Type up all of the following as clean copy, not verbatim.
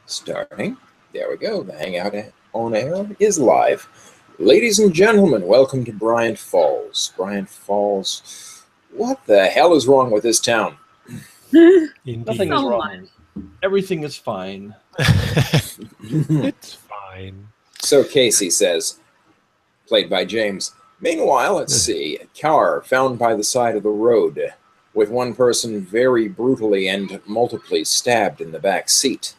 Starting. There we go. The Hangout on Air is live. Ladies and gentlemen, welcome to Bryant Falls. Bryant Falls. What the hell is wrong with this town? Nothing is wrong. Everything is fine. It's fine. So Casey says, played by James. Meanwhile, let's see. A car found by the side of the road with one person very brutally and multiply stabbed in the back seat.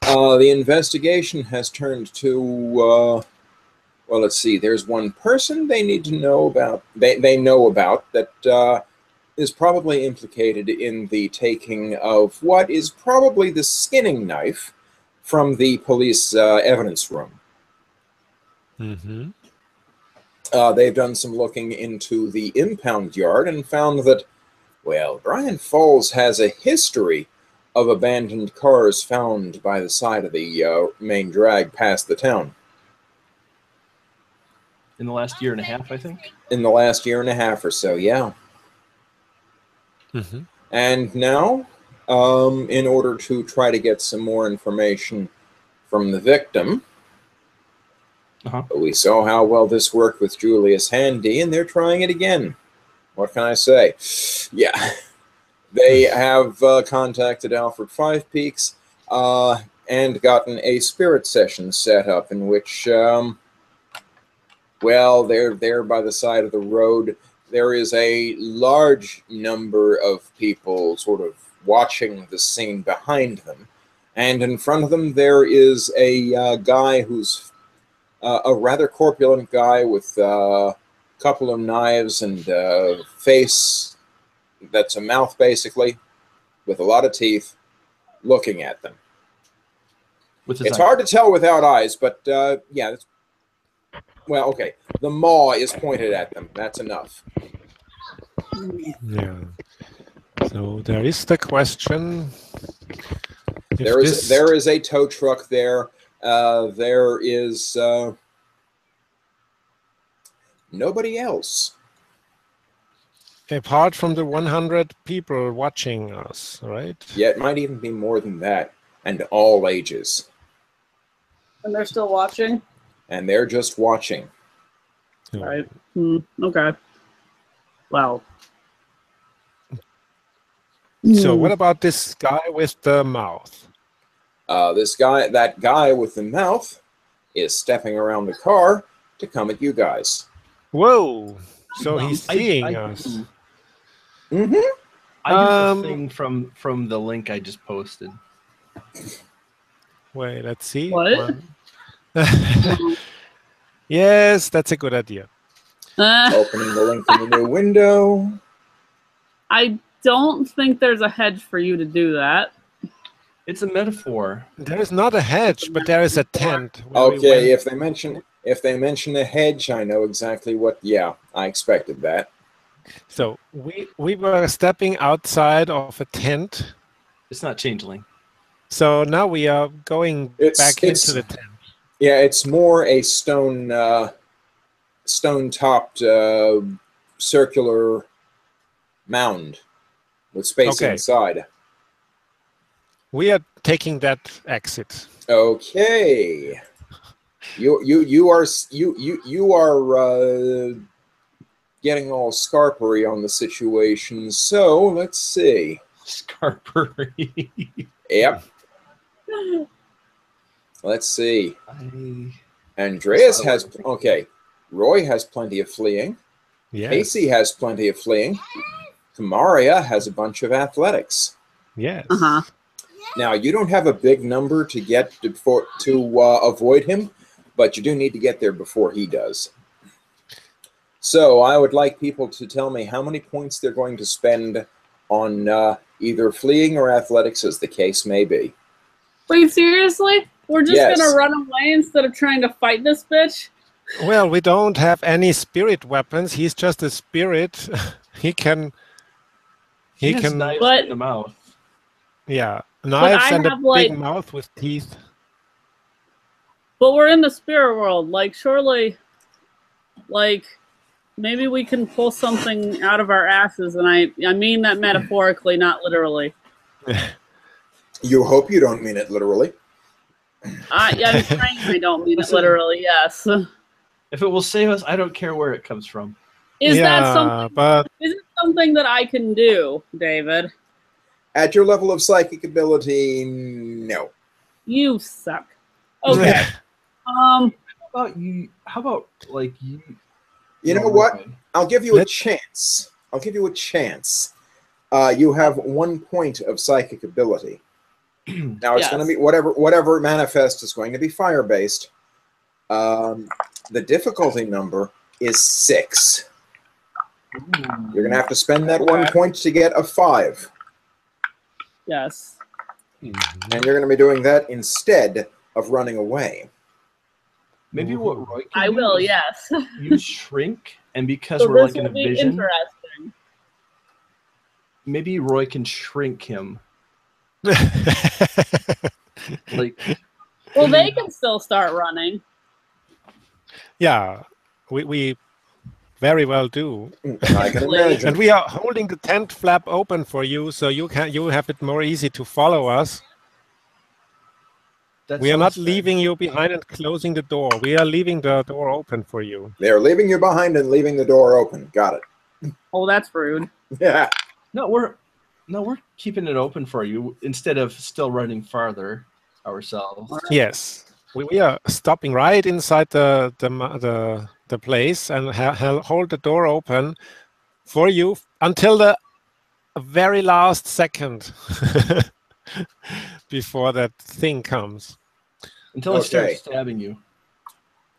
The investigation has turned to, well, let's see. There's one person they need to know about. They know about that is probably implicated in the taking of what is probably the skinning knife from the police evidence room. Mm-hmm. They've done some looking into the impound yard and found that, well, Bryant Falls has a history of abandoned cars found by the side of the main drag past the town. In the last year and a half, I think? In the last year and a half or so, yeah. Mm-hmm. And now, in order to try to get some more information from the victim, we saw how well this worked with Julius Handy, and they're trying it again. What can I say? Yeah. They have contacted Alfred Five Peaks and gotten a spirit session set up in which, well, they're there by the side of the road. There is a large number of people sort of watching the scene behind them. And in front of them, there is a guy who's a rather corpulent guy with a couple of knives and face that's a mouth, basically, with a lot of teeth, looking at them. It's hard to tell without eyes, but yeah. Well, okay. The maw is pointed at them. That's enough. Yeah. So there is the question. There is a tow truck there. There is nobody else. Apart from the 100 people watching us, right? Yeah, it might even be more than that. And all ages. And they're still watching? And they're just watching. Oh. All right. Okay. Wow. So what about this guy with the mouth? That guy with the mouth is stepping around the car to come at you guys. Whoa! So he's seeing us. Mm-hmm. I got the thing from the link I just posted. Wait, let's see. What? Yes, that's a good idea. Opening the link in the new window. I don't think there's a hedge for you to do that. It's a metaphor. There is not a hedge, but there is a tent. Okay, if they mention a hedge, I know exactly what. Yeah, I expected that. So we were stepping outside of a tent. It's not changeling. So now we are going back into the tent. Yeah, it's more a stone-topped circular mound with space inside. We are taking that exit. Okay. You are getting all scarpery on the situation. So let's see. Scarpery. Yep. Let's see. Andreas has Roy has plenty of fleeing. Yes. Casey has plenty of fleeing. Kamaria has a bunch of athletics. Yes. Now you don't have a big number to get to avoid him, but you do need to get there before he does. So I would like people to tell me how many points they're going to spend on either fleeing or athletics, as the case may be. Wait, seriously? We're just gonna run away instead of trying to fight this bitch? Well, we don't have any spirit weapons. He's just a spirit. He can knives in the mouth. Yeah, knives and a big mouth with teeth. But we're in the spirit world. Like, surely, like, maybe we can pull something out of our asses, and I mean that metaphorically, not literally. You hope you don't mean it literally. Yeah, I'm praying I don't mean it literally, yes. If it will save us, I don't care where it comes from. Is Yeah, that something? but Is it something that I can do, David? At your level of psychic ability, no. You suck. Okay. How about you? How about like you? You know what? I'll give you a chance. I'll give you a chance. You have 1 point of psychic ability. Now it's going to be whatever manifest is going to be fire based. The difficulty number is 6. You're going to have to spend that 1 point to get a 5. Yes. And you're going to be doing that instead of running away. Maybe what Roy can I do will, is yes. use shrink, and because So we're this like in a will be vision, interesting. maybe Roy can shrink him. Like, Well, they can still start running. yeah, we very well do. I can imagine. And we are holding the tent flap open for you, so you have it more easy to follow us. We are not leaving you behind and closing the door. We are leaving the door open for you. They're leaving you behind and leaving the door open. Got it. Oh, that's rude. Yeah. No, we're keeping it open for you instead of still running farther ourselves. Yes, we are stopping right inside the place and hold the door open for you until the very last second before that thing comes. Until it starts stabbing you.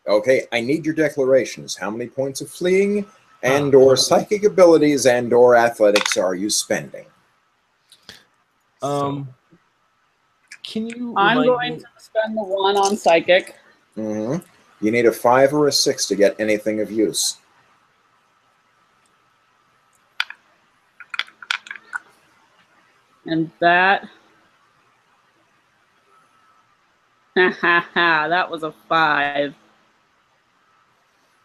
Okay, I need your declarations. How many points of fleeing and or psychic abilities and or athletics are you spending? Can you I'm going to spend the 1 on psychic. You need a 5 or a 6 to get anything of use. And that... that was a 5.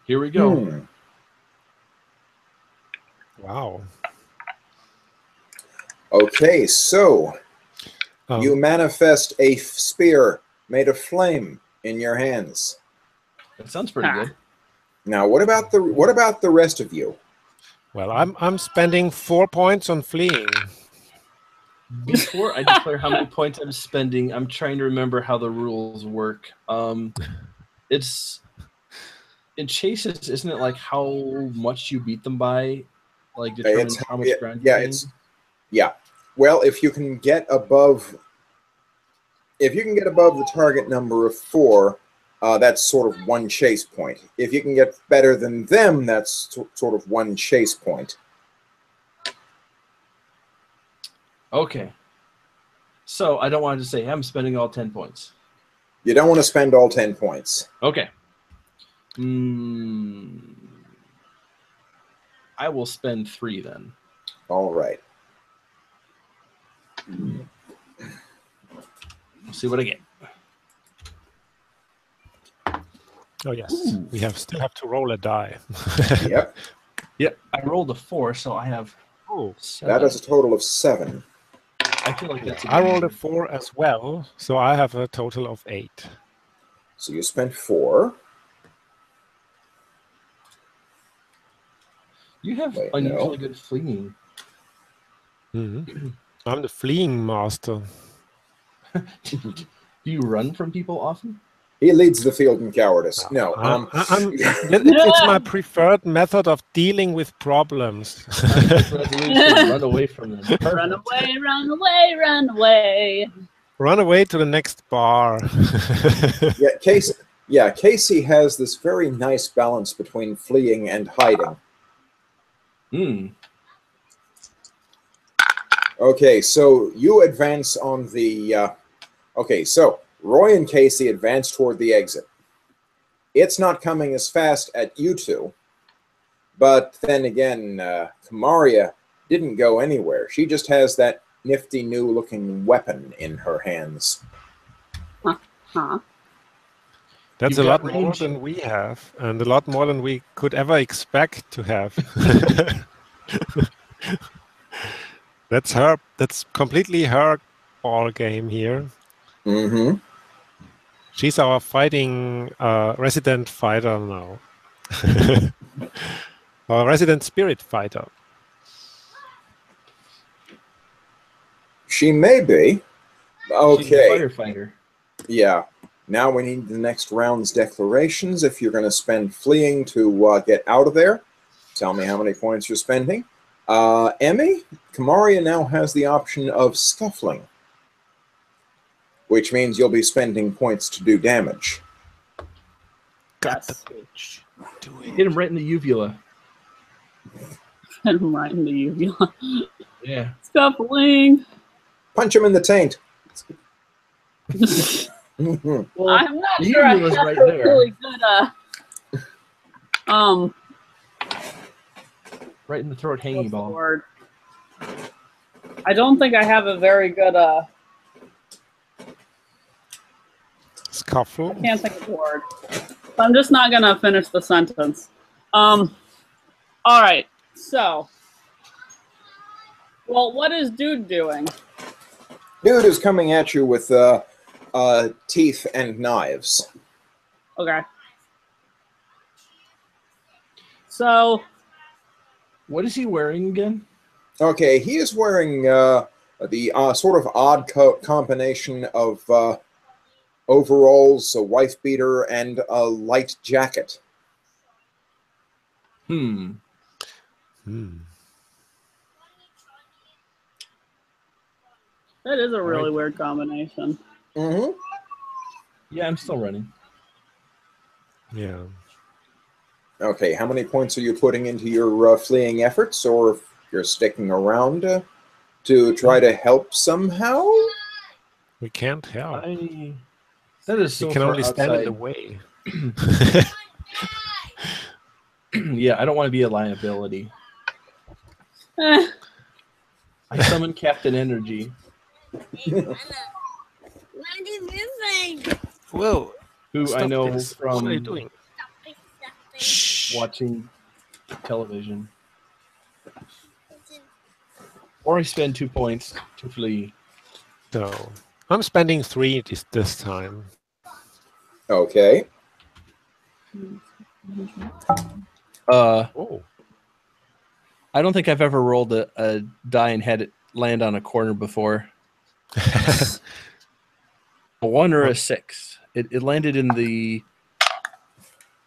Here we go. Wow. Okay, so you manifest a spear made of flame in your hands. That sounds pretty good. Now, what about the rest of you? Well, I'm spending 4 points on fleeing. Before I declare how many points I'm spending, I'm trying to remember how the rules work. It's in chases, isn't it like how much you beat them by, like determines how much ground you gain? Well, if you can get above the target number of 4, that's sort of 1 chase point. If you can get better than them, that's sort of 1 chase point. Okay. So I don't want to say I'm spending all 10 points. You don't want to spend all 10 points. Okay. I will spend 3 then. All right. We'll see what I get. Oh yes, we still have to roll a die. Yep. Yep. I rolled a 4, so I have. That is a total of 7. I feel like that's. I rolled a 4 as well, so I have a total of 8. So you spent 4. You have unusually good fleeing. I'm the fleeing master. Do you run from people often? He leads the field in cowardice. No. It's my preferred method of dealing with problems. Run away from them. Run away, run away, run away. Run away to the next bar. Casey has this very nice balance between fleeing and hiding. Okay, so you advance on the... okay, so Roy and Casey advance toward the exit. It's not coming as fast at you two, but then again, Kamaria didn't go anywhere. She just has that nifty new-looking weapon in her hands. That's a lot more than we have, and a lot more than we could ever expect to have. That's completely her ball game here. Mm-hmm. She's our fighting resident fighter now. Our resident spirit fighter. She may be. She's a Okay. firefighter. Yeah. Now we need the next round's declarations. If you're going to spend fleeing to get out of there, tell me how many points you're spending. Emmy, Kamaria now has the option of scuffling, which means you'll be spending points to do damage. Got the Yes. bitch. Do Hit it. him right in the uvula. Hit him right in the uvula. Yeah. Scuffling. Punch him in the taint. Mhm. Well, I'm not the sure I uvula's have right a there. really good Right in the throat, hanging what's the ball. word? I don't think I have a very good Scuffle. I can't think of the word. So I'm just not gonna finish the sentence. All right. So, well, what is Dude doing? Dude is coming at you with teeth and knives. Okay. So, What is he wearing again? Okay, he is wearing the sort of odd combination of overalls, a wife beater, and a light jacket. Hmm. that is a really right. weird combination. Mm-hmm. Yeah, I'm still running. Yeah. Okay, how many points are you putting into your fleeing efforts, or if you're sticking around to try to help somehow? We can't help. That is We so can far only stand in the outside. way. Yeah, I don't want to be a liability. Eh, I summon Captain Energy. Whoa. Who I Stop know this. from What are you doing? Shh. watching television. Or I spend 2 points to flee. So I'm spending 3 this time. Okay. Oh. I don't think I've ever rolled a die and had it land on a corner before. A 1 or a 6. It landed in the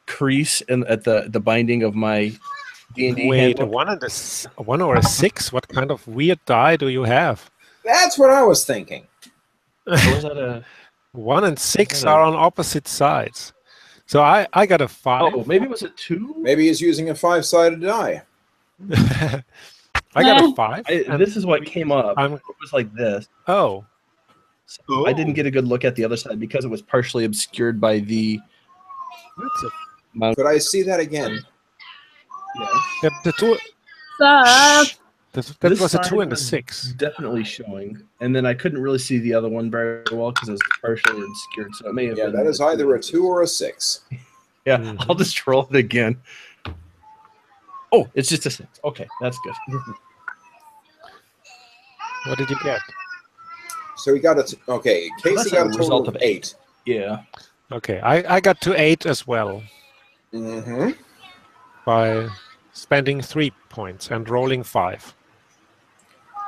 crease at the binding of my D&D Wait, handbook. a 1 or a 6? What kind of weird die do you have? That's what I was thinking. Or was that a 1 and 6 Is that a- are on opposite sides. So I got a 5. Oh, maybe it was a 2? Maybe he's using a 5-sided die. I got a 5. and This is what came up. I'm- It was like this. Oh. So I didn't get a good look at the other side because it was partially obscured by the That's a, mount. Could I see that again? Yeah. the 2. Sup? That This was a side 2 and a was 6. Definitely showing, and then I couldn't really see the other one very well because it was partially obscured. So it may have Yeah, been. that is either a 2 or a 6. Yeah, Mhm. I'll just roll it again. Oh, it's just a 6. Okay, that's good. What did you get? So he got a okay. Casey that's got a a total result of of 8. Yeah. Okay, I got to 8 as well Mm-hmm. by spending 3 points and rolling 5.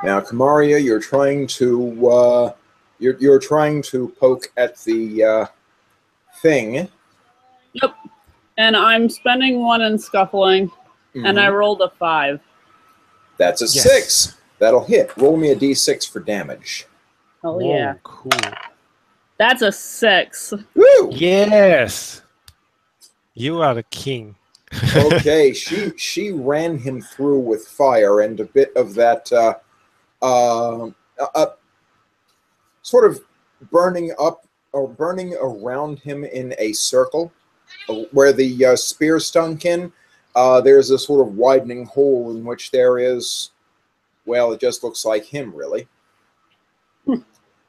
Now, Kamaria, you're trying to you're trying to poke at the thing. Yep. And I'm spending 1 in scuffling, and I Mhm. rolled a 5. That's a Yes. 6. That'll hit. Roll me a d6 for damage. Oh Whoa, yeah, cool. that's a 6. Woo! Yes. You are the king. Okay, she ran him through with fire, and a bit of that sort of burning up or burning around him in a circle where the spear stunk in. There's a sort of widening hole in which there is, well, it just looks like him, really.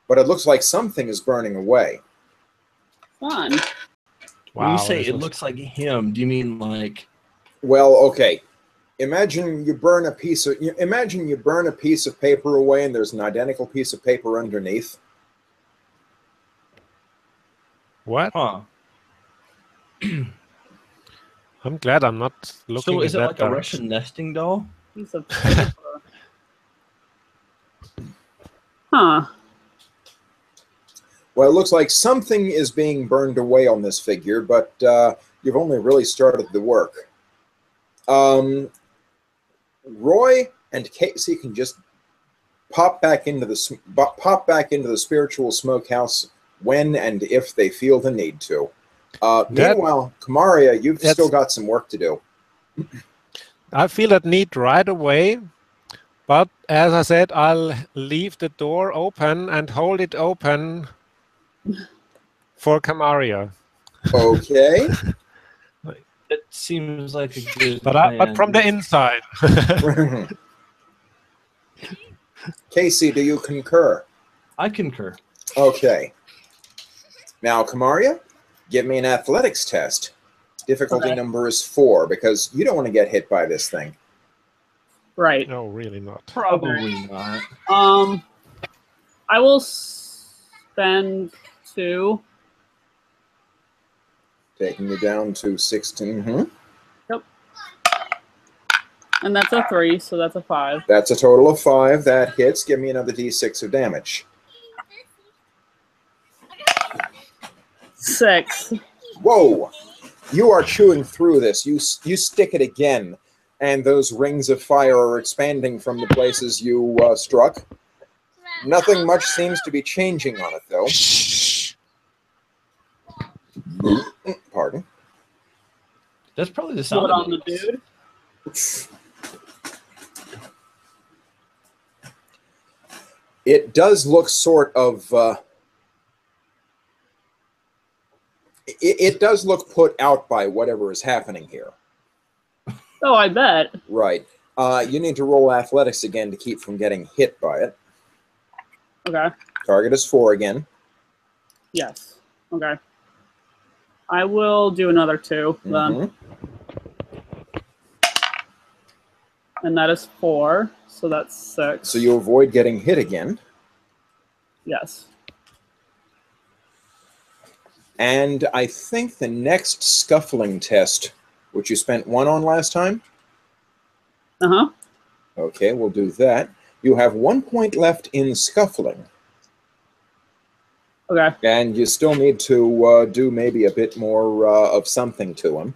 But it looks like something is burning away. Fun. When you Wow, say this it was- looks like him, do you mean like Well, okay. Imagine you burn a piece of paper away, and there's an identical piece of paper underneath. What? Huh. I'm glad I'm not looking So is in it that like a direction. Russian nesting doll? Piece of paper. Huh. Well, it looks like something is being burned away on this figure, but you've only really started the work. Roy and Casey can just pop back into the spiritual smokehouse when and if they feel the need to. Meanwhile, Kamaria, you've still got some work to do. I feel that need right away, but as I said, I'll leave the door open and hold it open for Kamaria. Okay. It seems like a good But plan. from the inside. Casey, do you concur? I concur. Okay. Now, Kamaria, give me an athletics test. Difficulty number is 4, because you don't want to get hit by this thing. Right. No, really not. Probably not. I will spend 2. Taking you down to 16. Yep. And that's a 3, so that's a 5. That's a total of 5. That hits. Give me another d6 of damage. 6. Whoa! You are chewing through this. You stick it again, and those rings of fire are expanding from the places you struck. Nothing much seems to be changing on it, though. Pardon. That's probably the sound What of on the dude? It does look sort of... It does look put out by whatever is happening here. Oh, I bet. Right. You need to roll athletics again to keep from getting hit by it. Okay. Target is 4 again. Yes. Okay. I will do another 2 then. And that is 4, so that's 6. So you avoid getting hit again. Yes. And I think the next scuffling test, which you spent 1 on last time. Uh-huh. Okay, we'll do that. You have 1 point left in scuffling. Okay. And you still need to do maybe a bit more of something to him.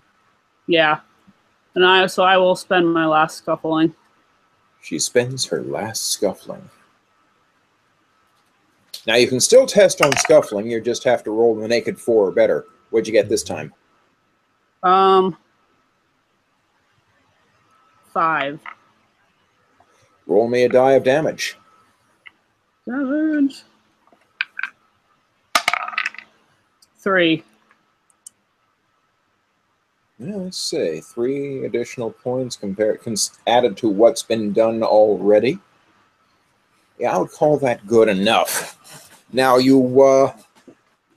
Yeah. And I will spend my last scuffling. She spends her last scuffling. Now you can still test on scuffling, you just have to roll the naked 4 or better. What'd you get this time? 5. Roll me a die of damage. Damage. 3. Yeah, let's see. 3 additional points added to what's been done already. Yeah, I would call that good enough. Now you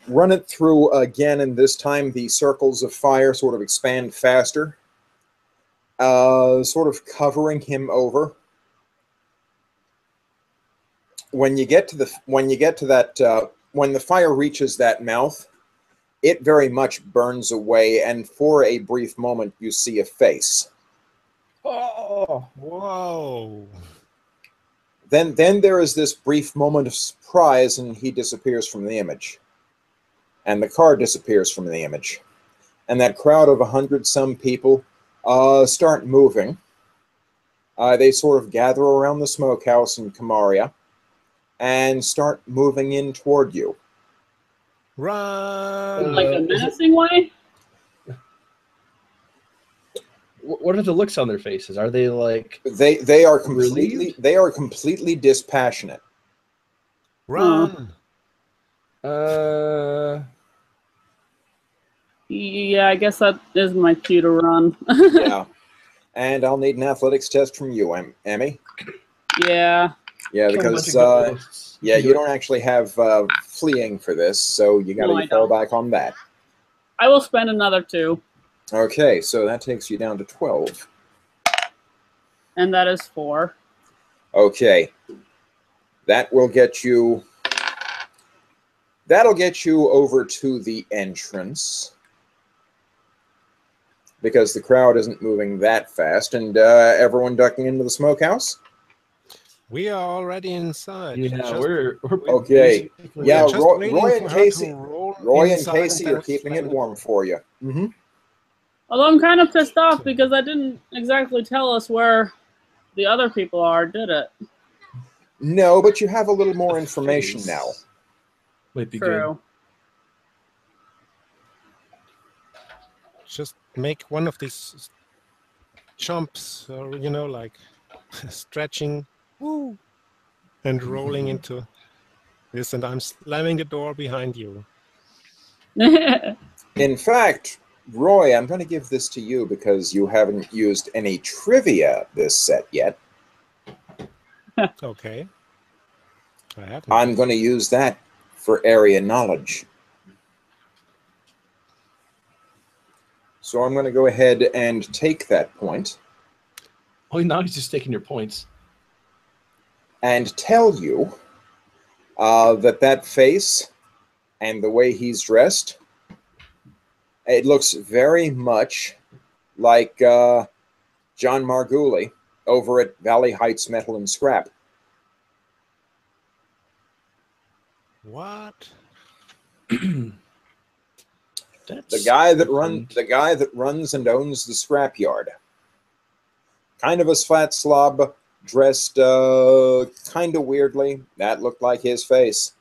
run it through again, and this time the circles of fire sort of expand faster, sort of covering him over. When the fire reaches that mouth, it very much burns away, and for a brief moment you see a face. Oh, whoa. Then there is this brief moment of surprise, and he disappears from the image. And the car disappears from the image. And that crowd of 100-some people start moving. They sort of gather around the smokehouse in Kamaria and start moving in toward you. Run! In like a menacing way? What are the looks on their faces? Are they like they are relieved? completely dispassionate. Run! Yeah, I guess that is my cue to run. Yeah. And I'll need an athletics test from you, Emmy. Yeah. Yeah, because you don't actually have fleeing for this, so you got to fall back on that. I will spend another 2. Okay, so that takes you down to 12. And that is 4. Okay. That will get you... That'll get you over to the entrance. Because the crowd isn't moving that fast. And everyone ducking into the smokehouse? We are already inside. Yeah, Just- we're Okay. we Yeah, are just Roy waiting and for her Casey. to roll Roy and inside Casey then are keeping it slam the warm door. for you. Although I'm kind of pissed off because I didn't exactly tell us where the other people are, did it? No, but you have a little more information now. Might be good. True. Just make one of these jumps, or you know, like stretching, woo, and rolling into this, and I'm slamming the door behind you. In fact, Roy, I'm going to give this to you because you haven't used any trivia this set yet. Okay. I haven't. I'm going to use that for area knowledge. So I'm going to go ahead and take that point Oh, now he's just taking your points. and tell you that face and the way he's dressed, it looks very much like John Margulis over at Valley Heights Metal and Scrap. What? The guy that runs and owns the scrapyard. Kind of a fat slob, dressed kind of weirdly. That looked like his face.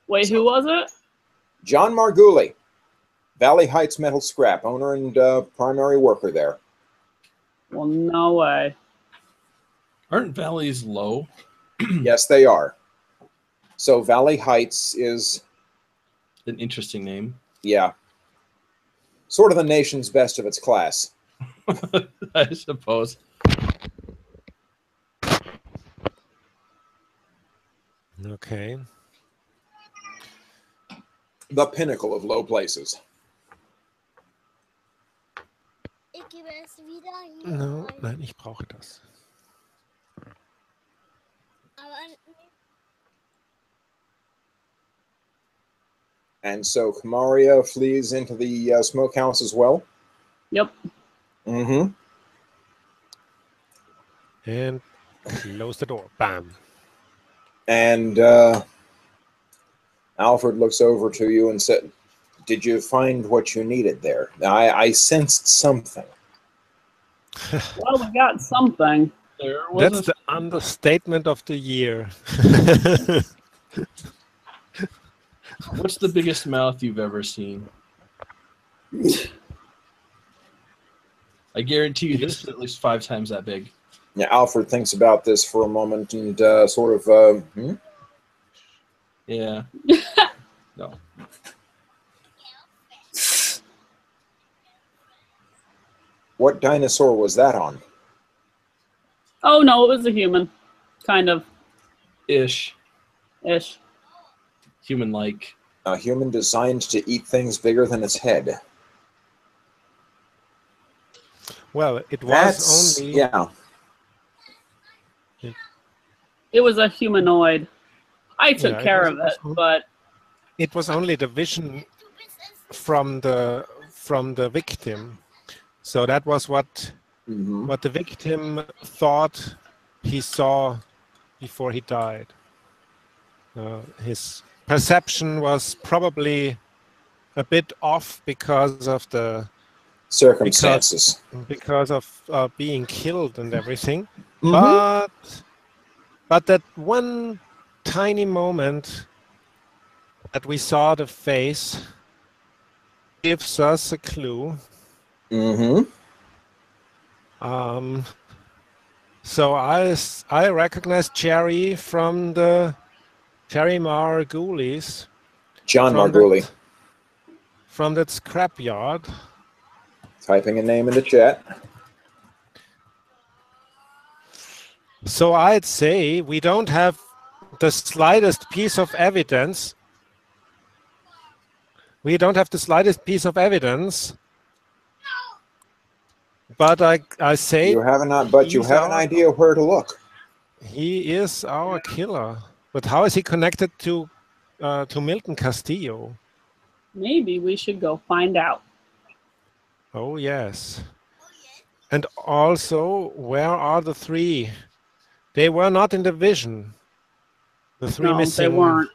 Wait, who was it? John Margulis, Valley Heights Metal Scrap, owner and primary worker there. Well, no way. Aren't valleys low? Yes, they are. So Valley Heights is, An interesting name. yeah, sort of the nation's best of its class. I suppose. Okay. The pinnacle of low places. No, nein, ich brauche das. And so Kamaria flees into the smokehouse as well. Yep. Mm-hmm. And close the door. Bam. And Alfred looks over to you and said, "Did you find what you needed there? I sensed something." Well, we got something. There was That's a- the understatement of the year. What's the biggest mouth you've ever seen? I guarantee you this is at least 5 times that big. Yeah, Alfred thinks about this for a moment and sort of, Yeah. No. What dinosaur was that on? Oh, no, it was a human. Kind of. Ish. Ish. Human-like. A human designed to eat things bigger than its head. Well, it was That's, only yeah. It was a humanoid. I took Yeah, it care was- of it, but it was only the vision from the victim. So that was what the victim thought he saw before he died. His perception was probably a bit off because of the Circumstances. because of being killed and everything. But that one tiny moment that we saw the face gives us a clue. So I recognize Jerry from the Jerry Margulis. John From Margulis. From that scrapyard. Typing a name in the chat. So I'd say we don't have the slightest piece of evidence. We don't have the slightest piece of evidence But I say You have an idea where to look. he is our killer. But how is he connected to Milton Castillo? Maybe we should go find out. Oh yes. And also, where are the three? They were not in the vision. The three No, missing. they weren't.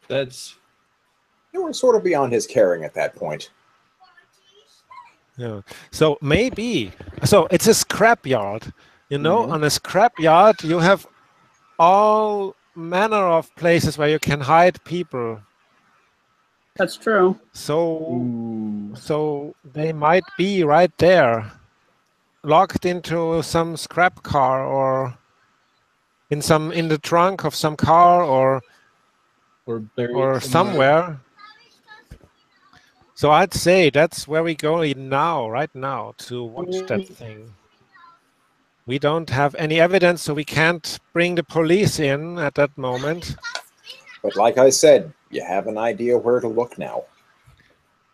That's You were sort of beyond his caring at that point. Yeah. So maybe. So it's a scrapyard. You know, Mhm. on a scrapyard you have all manner of places where you can hide people. That's true. So they might be right there, locked into some scrap car or in the trunk of some car or buried somewhere. So I'd say that's where we go now, right now, to watch that thing. We don't have any evidence, so we can't bring the police in at that moment. But like I said, you have an idea where to look now.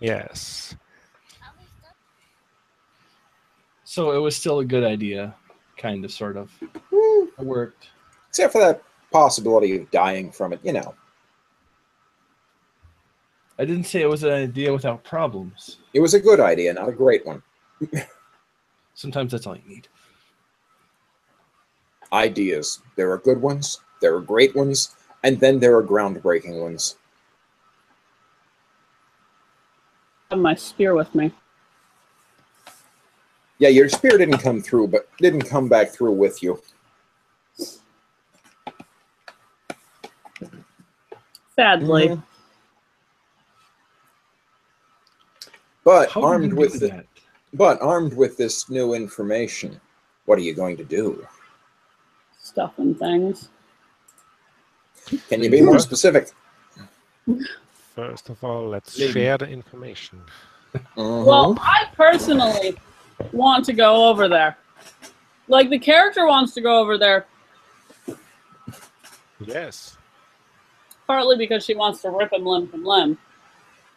Yes. So it was still a good idea, kind of, sort of. It worked. Except for that possibility of dying from it, you know. I didn't say it was an idea without problems. It was a good idea, not a great one. Sometimes that's all you need. Ideas. There are good ones, there are great ones, and then there are groundbreaking ones. I have my spear with me. Yeah, your spear didn't come through, but didn't come back through with you. Sadly. Mhm. But How did you do that? But armed with this new information, what are you going to do? Stuff and things. Can you be more specific? First of all, let's Maybe. share the information. Well, I personally want to go over there. Like, the character wants to go over there Yes. partly because she wants to rip him limb from limb.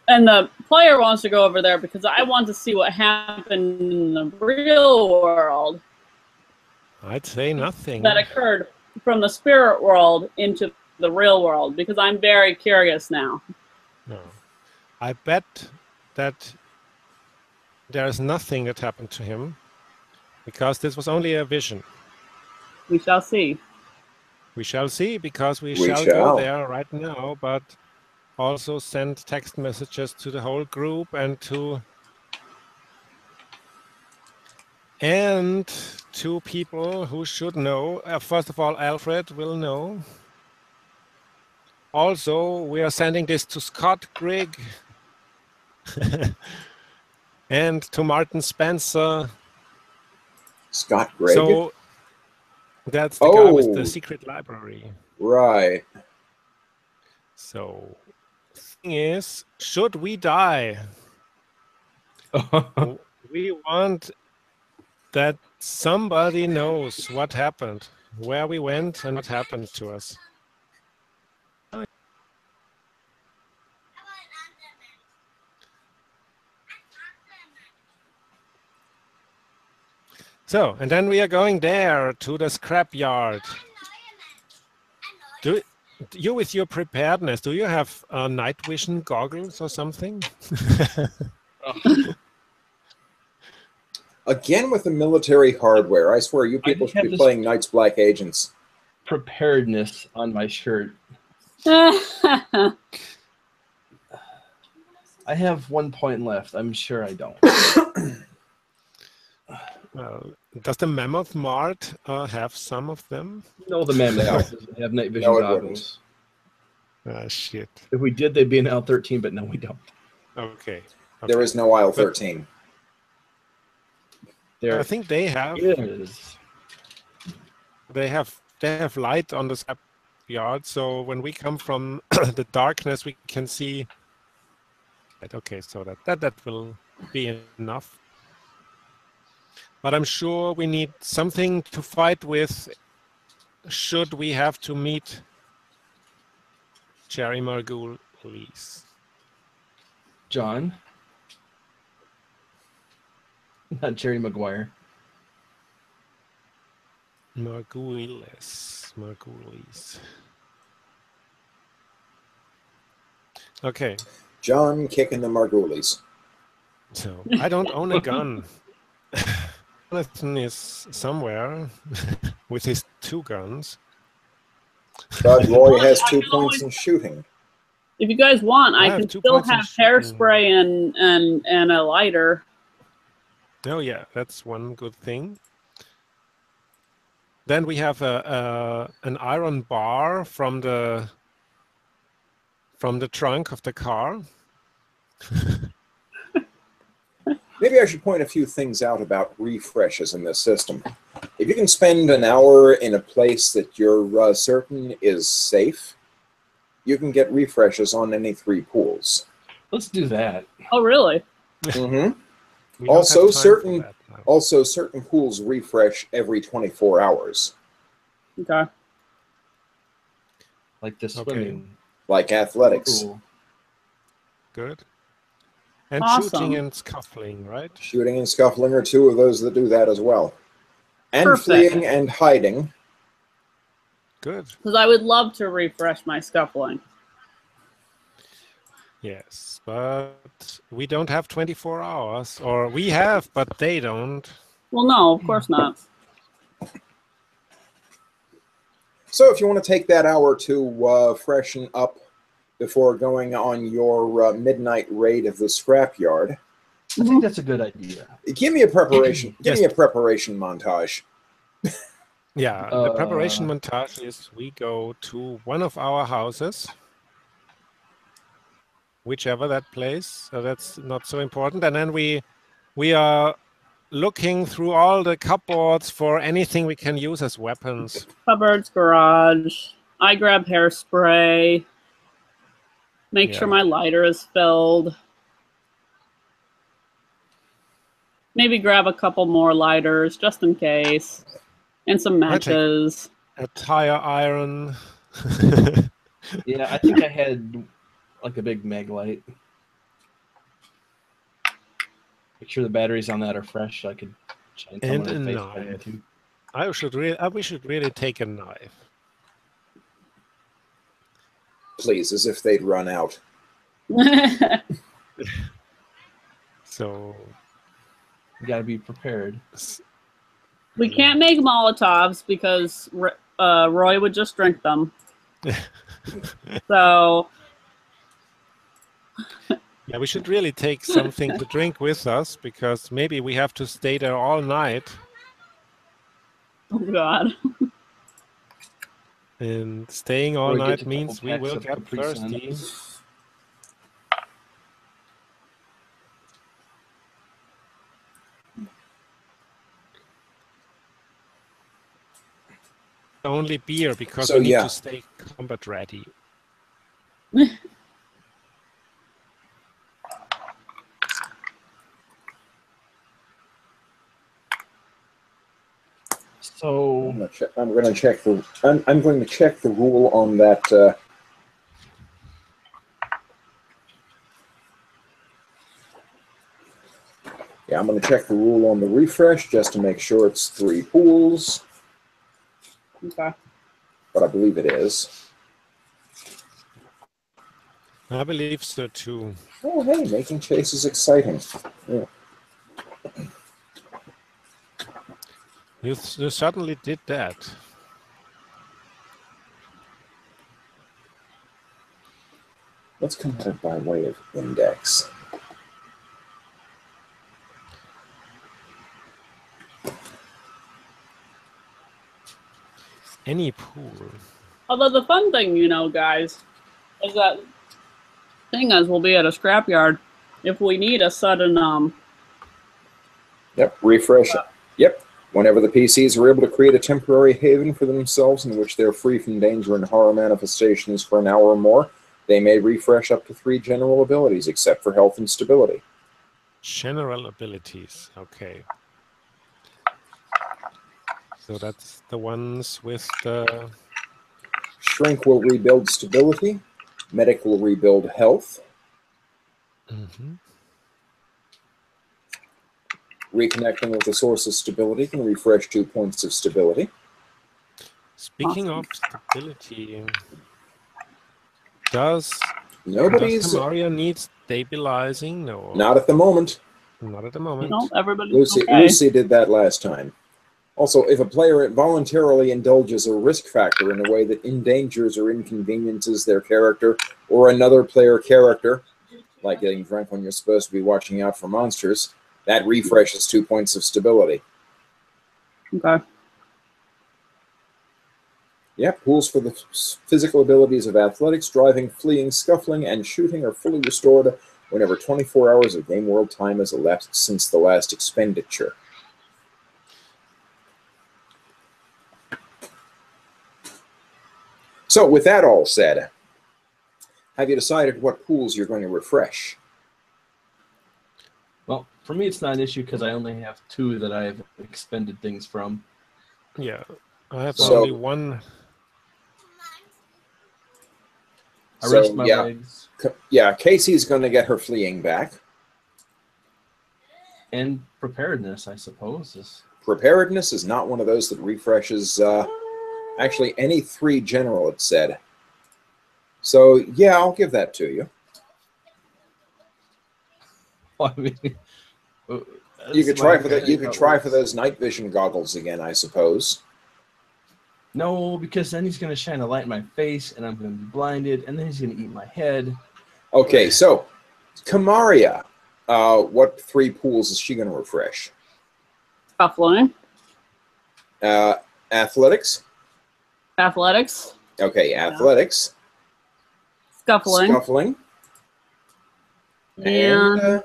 And the player wants to go over there because I want to see what happened in the real world I'd say nothing. that occurred from the spirit world into the real world, because I'm very curious now. No. I bet that there's nothing that happened to him because this was only a vision. We shall see. We shall see, because we We shall shall. go there right now, but also send text messages to the whole group and to people who should know. First of all, Alfred will know. Also, we are sending this to Scott Grigg and to Martin Spencer. Scott Grigg? So that's the guy with the secret library. Right. So the thing is, should we die? We want that somebody knows what happened, where we went, and what happened to us. So, and then we are going there to the scrapyard. Do you, with your preparedness, do you have night vision goggles or something? Again with the military hardware. I swear you people should be playing Knights Black Agents. Preparedness on my shirt. I have 1 point left. I'm sure I don't. Does the Mammoth Mart have some of them? No, the Mammoth Mart doesn't have night vision goggles. Shit. If we did, they'd be in L13, but no, we don't. Okay. There is no aisle 13. I think they have. They have light on the scrap yard, so when we come from the darkness, we can see. Okay, so that will be enough. But I'm sure we need something to fight with. Should we have to meet Jerry Margulies? John? Not Jerry Maguire. Margulies. Okay. John kicking the Margulies. So I don't own a gun. Jonathan is somewhere with his 2 guns. But Roy has I 2 can points always- in shooting. If you guys want, I have can 2 still points in have shooting. hairspray and a lighter. Oh yeah, that's one good thing. Then we have an iron bar from the trunk of the car. Maybe I should point a few things out about refreshes in this system. If you can spend an hour in a place that you're certain is safe, you can get refreshes on any 3 pools. Let's do that. Oh, really? Mm-hmm. We don't Also, have time for that now. Also, certain pools refresh every 24 hours, Okay. Like the swimming. like athletics. Cool. Good. And Awesome. shooting and scuffling, right? Shooting and scuffling are 2 of those that do that as well. And Perfect. fleeing and hiding. Good. Because I would love to refresh my scuffling. Yes, but we don't have 24 hours. Or we have, but they don't. Well, no, of course not. So if you want to take that hour to freshen up before going on your midnight raid of the scrapyard, I think that's a good idea. give me a preparation. Give Yes. me a preparation montage. Yeah, the preparation montage is we go to one of our houses, whichever that place. So that's not so important. And then we are looking through all the cupboards for anything we can use as weapons. Cupboards, garage. I grab hairspray. Make sure Yeah. my lighter is filled. Maybe grab a couple more lighters just in case. And some I take- matches. A tire iron. Yeah, I think I had like a big mag light. Make sure the batteries on that are fresh so I could shine And someone in the a face if I knife. need to. We should really take a knife. Please, as if they'd run out. So You gotta be prepared. We can't make Molotovs because Roy would just drink them. So, yeah, we should really take something to drink with us because maybe we have to stay there all night. oh God. And staying all Or get night a couple means we packs will of get Capri thirsty. Suns. Only beer because So, we need yeah. to stay combat ready. So I'm going to check the rule on that. Yeah, I'm going to check the rule on the refresh just to make sure it's 3 pools, Okay. but I believe it is. I believe so too. Oh, hey, making chase is exciting. Yeah. You certainly did that. Let's come at it by way of index. Any pool. Although the fun thing, guys, is that thing is we'll be at a scrapyard if we need a sudden Yep, refresh. Yep. Whenever the PCs are able to create a temporary haven for themselves in which they're free from danger and horror manifestations for an hour or more, they may refresh up to 3 general abilities, except for health and stability. General abilities. Okay. So that's the ones with the... Shrink will rebuild stability. Medic will rebuild health. Mm-hmm. Reconnecting with the source of stability can refresh 2 points of stability. Speaking of stability, does Mario need stabilizing? No. Not at the moment. Not at the moment. No, everybody's okay. Lucy did that last time. Also, if a player voluntarily indulges a risk factor in a way that endangers or inconveniences their character or another player character, like getting drunk when you're supposed to be watching out for monsters, that refreshes 2 points of stability. Okay. Yep, pools for the physical abilities of athletics, driving, fleeing, scuffling, and shooting are fully restored whenever 24 hours of game world time has elapsed since the last expenditure. So, with that all said, have you decided what pools you're going to refresh? Well, for me, it's not an issue because I only have 2 that I've expended things from. Yeah, I have only 1. I rest my legs. Yeah, Casey's going to get her fleeing back. And preparedness, I suppose. Preparedness is not one of those that refreshes... actually, any 3 general, it said. So, yeah, I'll give that to you. I mean, you could try for that. You could try for those night vision goggles again, I suppose. No, because then he's going to shine a light in my face, and I'm going to be blinded, and then he's going to eat my head. Okay, so Kamaria, what 3 pools is she going to refresh? Scuffling. Athletics. Athletics. Okay, athletics. Scuffling. Scuffling. And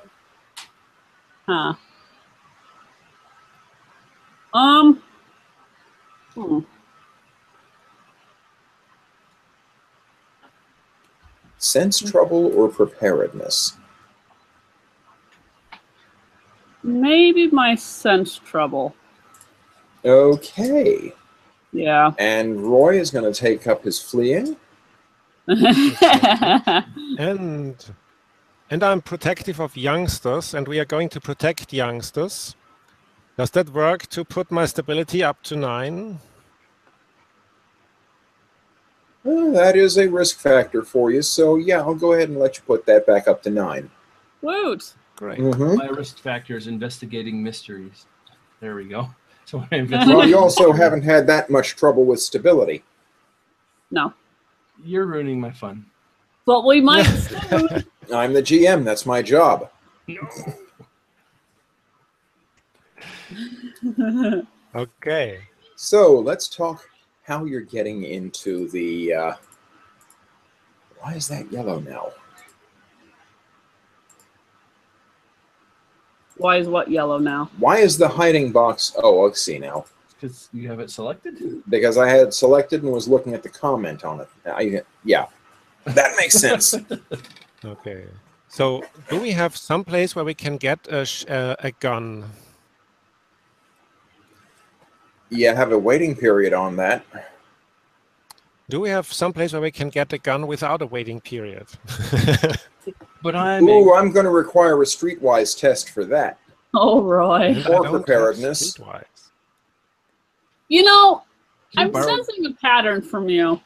Sense trouble or preparedness? Maybe my sense trouble. Okay. Yeah. And Roy is going to take up his fleeing. And I'm protective of youngsters, and we are going to protect youngsters. Does that work to put my stability up to 9? Well, that is a risk factor for you, so yeah, I'll go ahead and let you put that back up to 9. Woot! Great. My risk factor is investigating mysteries. There we go. So well, you also haven't had that much trouble with stability. No. You're ruining my fun. But we might soon. I'm the GM. That's my job. No. Okay. So let's talk how you're getting into the... why is that yellow now? Why is what yellow now? Why is the hiding box... Oh, I see now. Because you have it selected? Because I had it selected and was looking at the comment on it. Yeah. That makes sense. Okay. So do we have some place where we can get a gun? Yeah, have a waiting period on that. Do we have some place where we can get a gun without a waiting period? But I'm going to require a streetwise test for that. Oh, Roy. Or preparedness. You know, I'm sensing a pattern from you.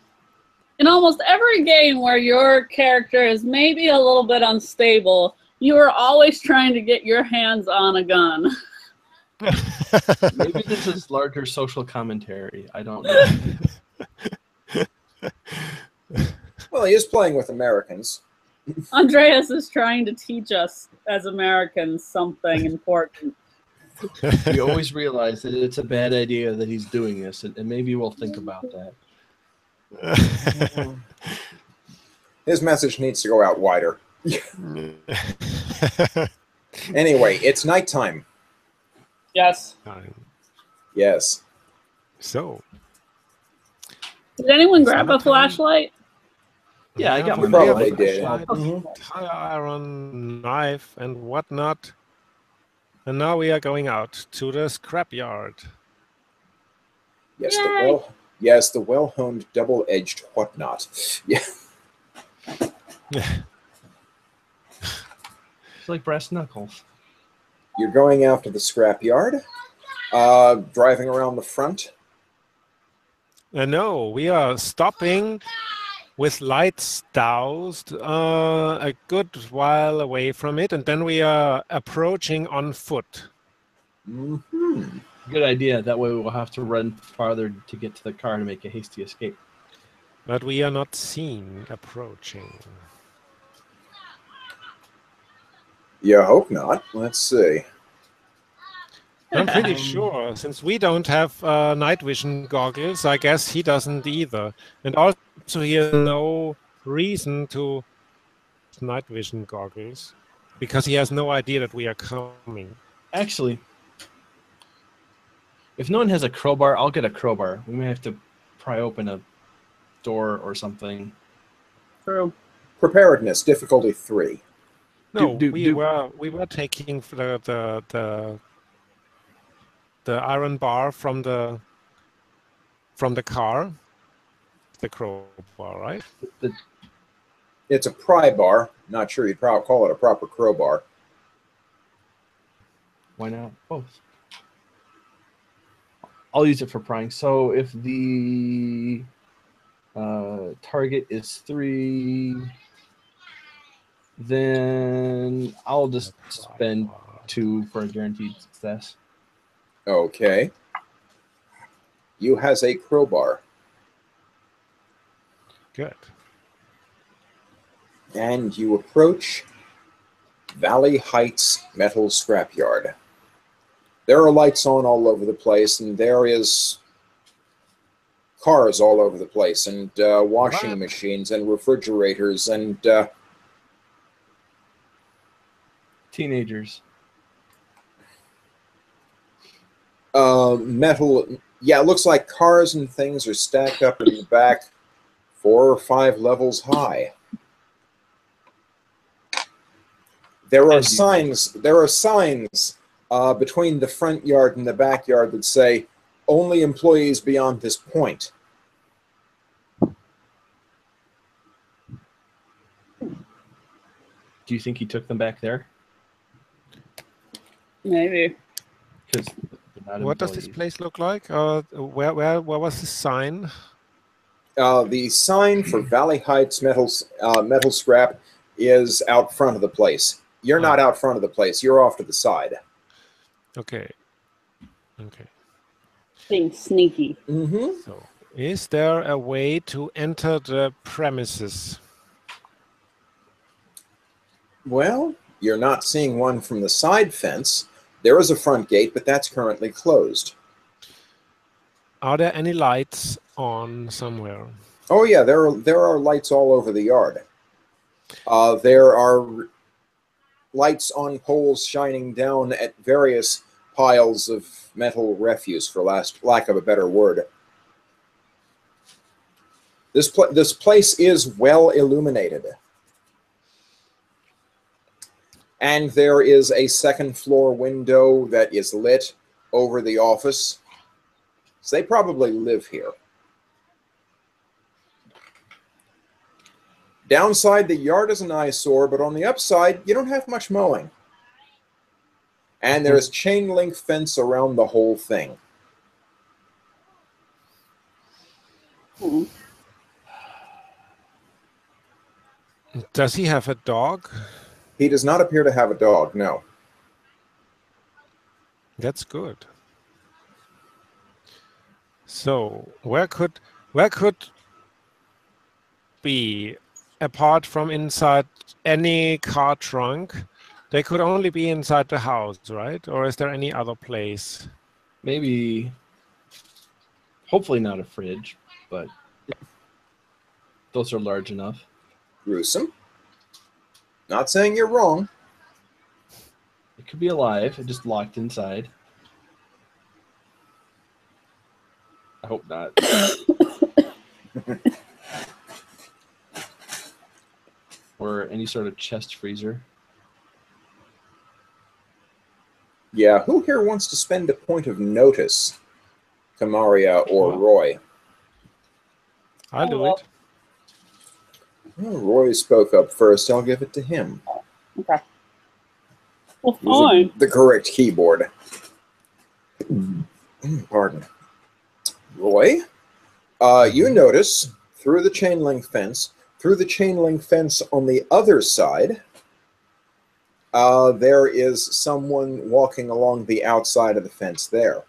In almost every game where your character is maybe a little bit unstable, you are always trying to get your hands on a gun. Maybe this is larger social commentary. I don't know. Well, he is playing with Americans. Andreas is trying to teach us as Americans something important. We always realize that it's a bad idea that he's doing this, and maybe we'll think about that. His message needs to go out wider. Anyway, it's nighttime. Yes. Yes. So. Did anyone grab a flashlight? Yeah, I got one. Probably did. Tire iron, knife, and whatnot. And now we are going out to the scrapyard. Yes, the well-honed, double-edged whatnot. Yeah. It's like brass knuckles. You're going after the scrapyard, driving around the front. No, we are stopping with lights doused a good while away from it, and then we are approaching on foot. Mm-hmm. Good idea. That way we'll have to run farther to get to the car to make a hasty escape. But we are not seen approaching. You hope not. Let's see. I'm pretty sure, since we don't have night vision goggles, I guess he doesn't either. And also he has no reason to use night vision goggles, because he has no idea that we are coming. Actually, if no one has a crowbar, I'll get a crowbar. We may have to pry open a door or something. True. Preparedness, difficulty 3. No, we were taking the iron bar from the car, the crowbar, right? It's a pry bar. Not sure you'd probably call it a proper crowbar. Why not both? I'll use it for prying. So if the target is 3, then I'll just spend 2 for a guaranteed success. Okay. You has a crowbar. Good. And you approach Valley Heights Metal Scrapyard. There are lights on all over the place, and there is cars all over the place, and washing machines, and refrigerators, and Teenagers. metal. Yeah, it looks like cars and things are stacked up in the back 4 or 5 levels high. There are signs. There are signs between the front yard and the backyard that say only employees beyond this point. Do you think he took them back there? Maybe. Because what does this place look like? Where was the sign? The sign for Valley Heights Metal Scrap is out front of the place. You're not out front of the place. You're off to the side. Okay. Okay. Being sneaky. Mm-hmm. So, is there a way to enter the premises? Well, you're not seeing one from the side fence. There is a front gate, but that's currently closed. Are there any lights on somewhere? Oh yeah, there are lights all over the yard. There are lights on poles shining down at various piles of metal refuse, for lack of a better word. This place is well illuminated. And there is a second floor window that is lit over the office. So they probably live here. Downside, the yard is an eyesore, but on the upside, you don't have much mowing. And there's chain link fence around the whole thing. Does he have a dog? He does not appear to have a dog, no. That's good. So where could be, apart from inside any car trunk, they could only be inside the house, right? Or is there any other place? Maybe, hopefully not a fridge, but those are large enough. Gruesome. Not saying you're wrong. It could be alive, it just locked inside. I hope not. Or any sort of chest freezer. Yeah, who here wants to spend a point of notice? Kamaria or Roy? I'll do it. Well, Roy spoke up first. I'll give it to him. Okay. Well, using fine. the correct keyboard. Pardon. Roy, you notice through the chain link fence, on the other side, there is someone walking along the outside of the fence there.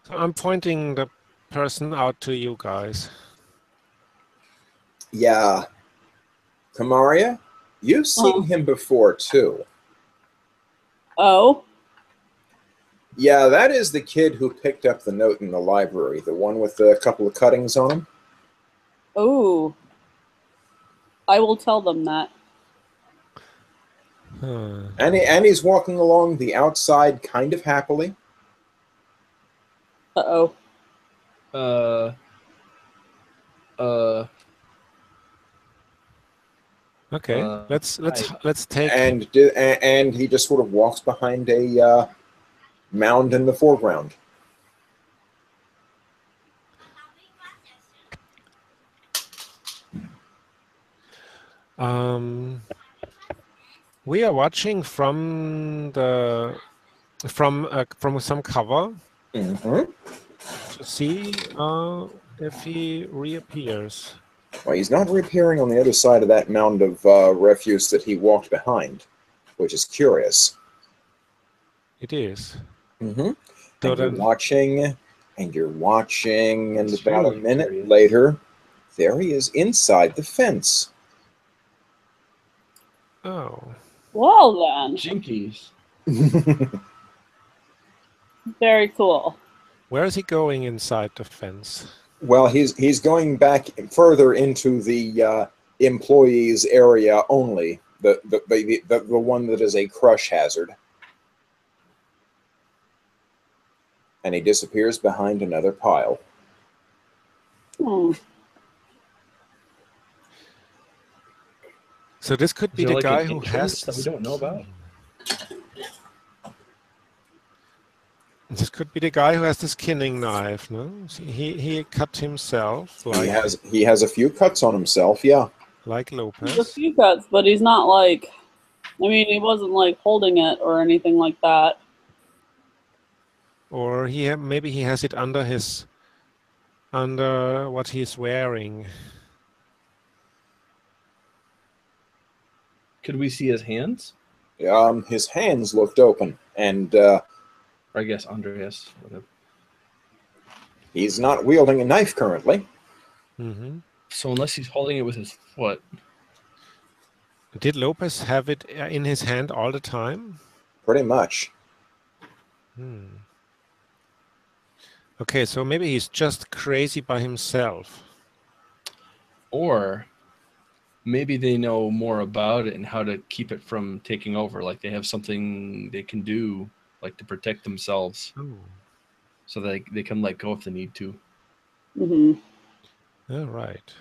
So I'm pointing the person out to you guys. Yeah. Kamaria, you've seen him before, too. Oh? Yeah, that is the kid who picked up the note in the library, the one with a couple of cuttings on him. Oh. I will tell them that. And he's walking along the outside kind of happily. Uh-oh. Okay, let's take. And he just sort of walks behind a mound in the foreground. We are watching from some cover to see if he reappears. Well, he's not reappearing on the other side of that mound of refuse that he walked behind, which is curious. It is. And So you're watching, and It's about a really minute curious. later, there he is inside the fence. Oh. Well then. Jinkies. Very cool. Where is he going inside the fence? Well, he's going back further into the employees area only, the one that is a crush hazard. And he disappears behind another pile. So this could be Is there the like guy an who entrance has that we don't know about. This could be the guy who has the skinning knife, no? He cut himself like He has a few cuts on himself, yeah. Like There's a Lopez. few cuts, but he's not like, I mean, he wasn't like holding it or anything like that. Or maybe he has it under what he's wearing. Could we see his hands? His hands looked open, and Or I guess Andreas. Whatever. he's not wielding a knife currently. So unless he's holding it with his foot. Did Lopez have it in his hand all the time? Pretty much. Okay, so maybe he's just crazy by himself. Or maybe they know more about it and how to keep it from taking over. Like they have something they can do, like to protect themselves. So that they can let go if they need to. All right.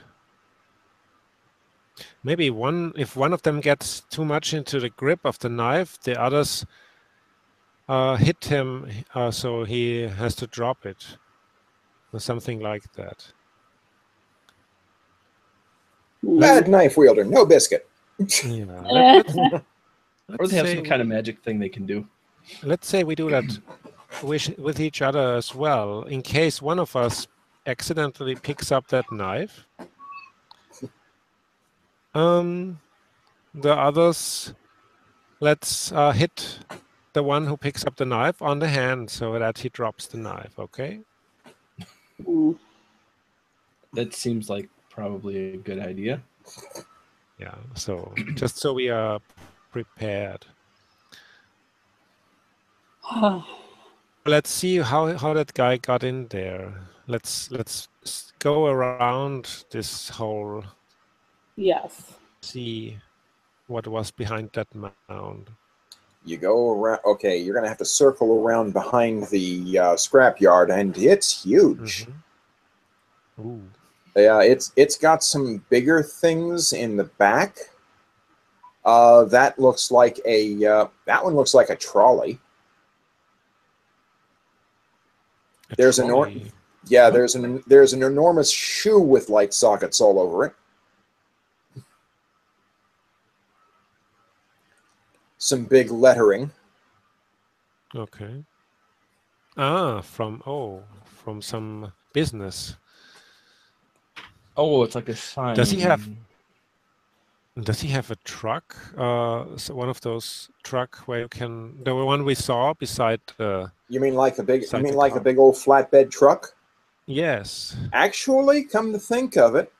Maybe if one of them gets too much into the grip of the knife, the others hit him, so he has to drop it, or something like that. Bad knife wielder, no biscuit. Yeah. Or they have some kind of magic thing they can do. Let's say we do that with each other as well, in case one of us accidentally picks up that knife. The others, let's hit the one who picks up the knife on the hand so that he drops the knife, okay? That seems like probably a good idea. Yeah, so just so we are prepared. Let's see how that guy got in there. Let's go around this hole. Yes. See what was behind that mound. You go around. Okay, you're gonna have to circle around behind the scrapyard, and it's huge. Ooh. Yeah, it's got some bigger things in the back. That looks like that one looks like a trolley. There's an enormous shoe with light sockets all over it. some big lettering. Okay. Ah, from some business. Oh, it's like a sign. Does he have a truck? So one of those truck where you can, the one we saw beside the. You mean like a big? You beside mean the like a car. big old flatbed truck? Yes. Actually, come to think of it,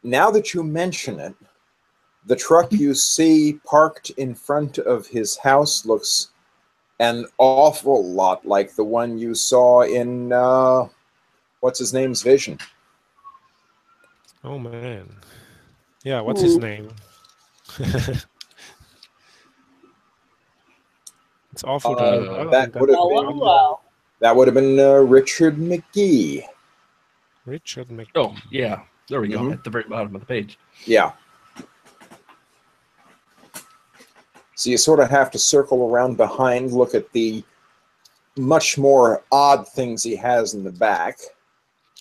now that you mention it, the truck you see parked in front of his house looks an awful lot like the one you saw in what's his name's vision. Oh man. Yeah, what's his name? It's awful to remember. That would have been Richard McGee. Richard McGee. Oh, yeah. There we go. At the very bottom of the page. Yeah. So you sort of have to circle around behind, look at the much more odd things he has in the back,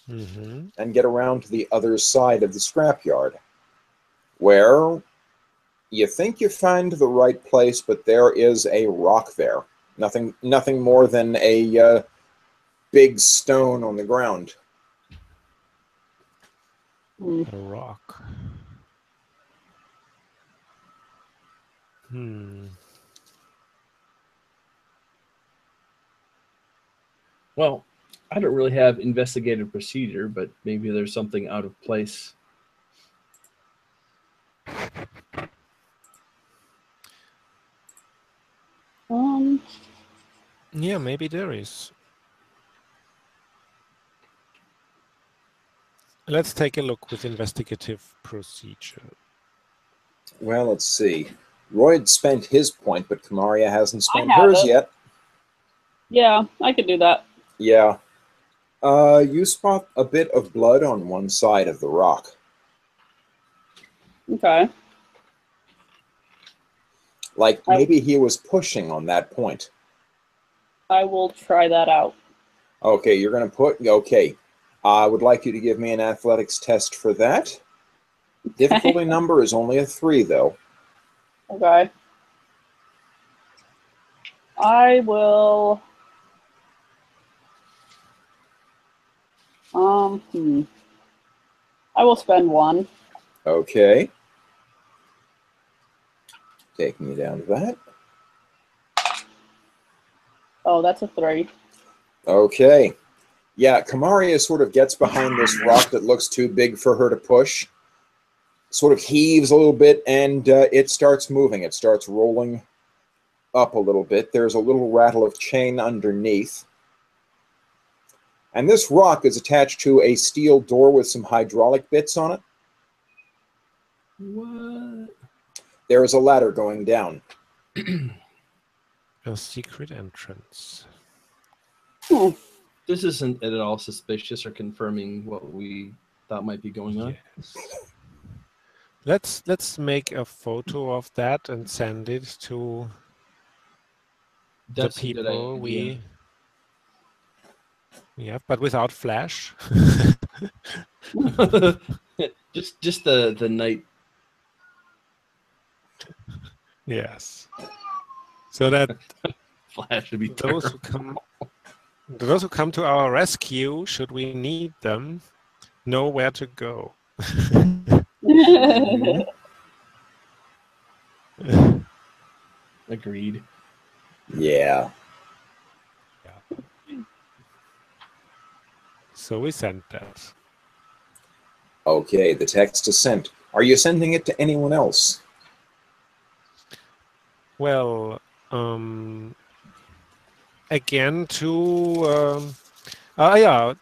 and get around to the other side of the scrapyard, where you think you find the right place, but there is a rock there. Nothing more than a big stone on the ground. A rock. Well, I don't really have investigative procedure, but maybe there's something out of place. Yeah, maybe there is. Let's take a look with investigative procedure. Well, let's see. Roy had spent his point, but Kamaria hasn't spent hers yet. Yeah, I could do that. Yeah. You spot a bit of blood on one side of the rock. Okay. Like maybe he was pushing on that point. I will try that out. Okay, you're going to put... Okay. I would like you to give me an athletics test for that. Difficulty number is only a 3, though. Okay. I will... I will spend 1. Okay. Taking you down to that. Oh, that's a 3. Okay. Yeah, Kamaria sort of gets behind this rock that looks too big for her to push. Sort of heaves a little bit, and it starts moving. It starts rolling up a little bit. There's a little rattle of chain underneath. And this rock is attached to a steel door with some hydraulic bits on it. What? There is a ladder going down. A secret entrance. This isn't at all suspicious or confirming what we thought might be going on. Yes. Let's make a photo of that and send it to the people we have, but without flash. just the night. Yes. So that flash would be those who come to our rescue, should we need them, know where to go. Agreed. Yeah. So we sent that. Okay, the text is sent. Are you sending it to anyone else? Well, again to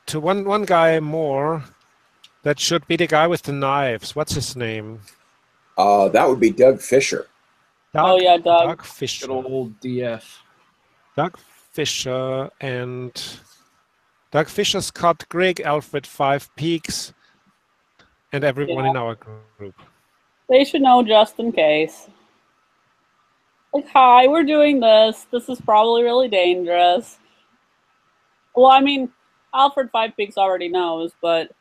to one guy more. That should be the guy with the knives. What's his name? That would be Doug Fisher. Doug. Doug Fisher. Good old DF. Doug Fisher and Doug Fisher, Scott, Greg, Alfred, 5 Peaks, and everyone in our group. They should know just in case. Like, hi, we're doing this. This is probably really dangerous. Well, I mean, Alfred 5 Peaks already knows, but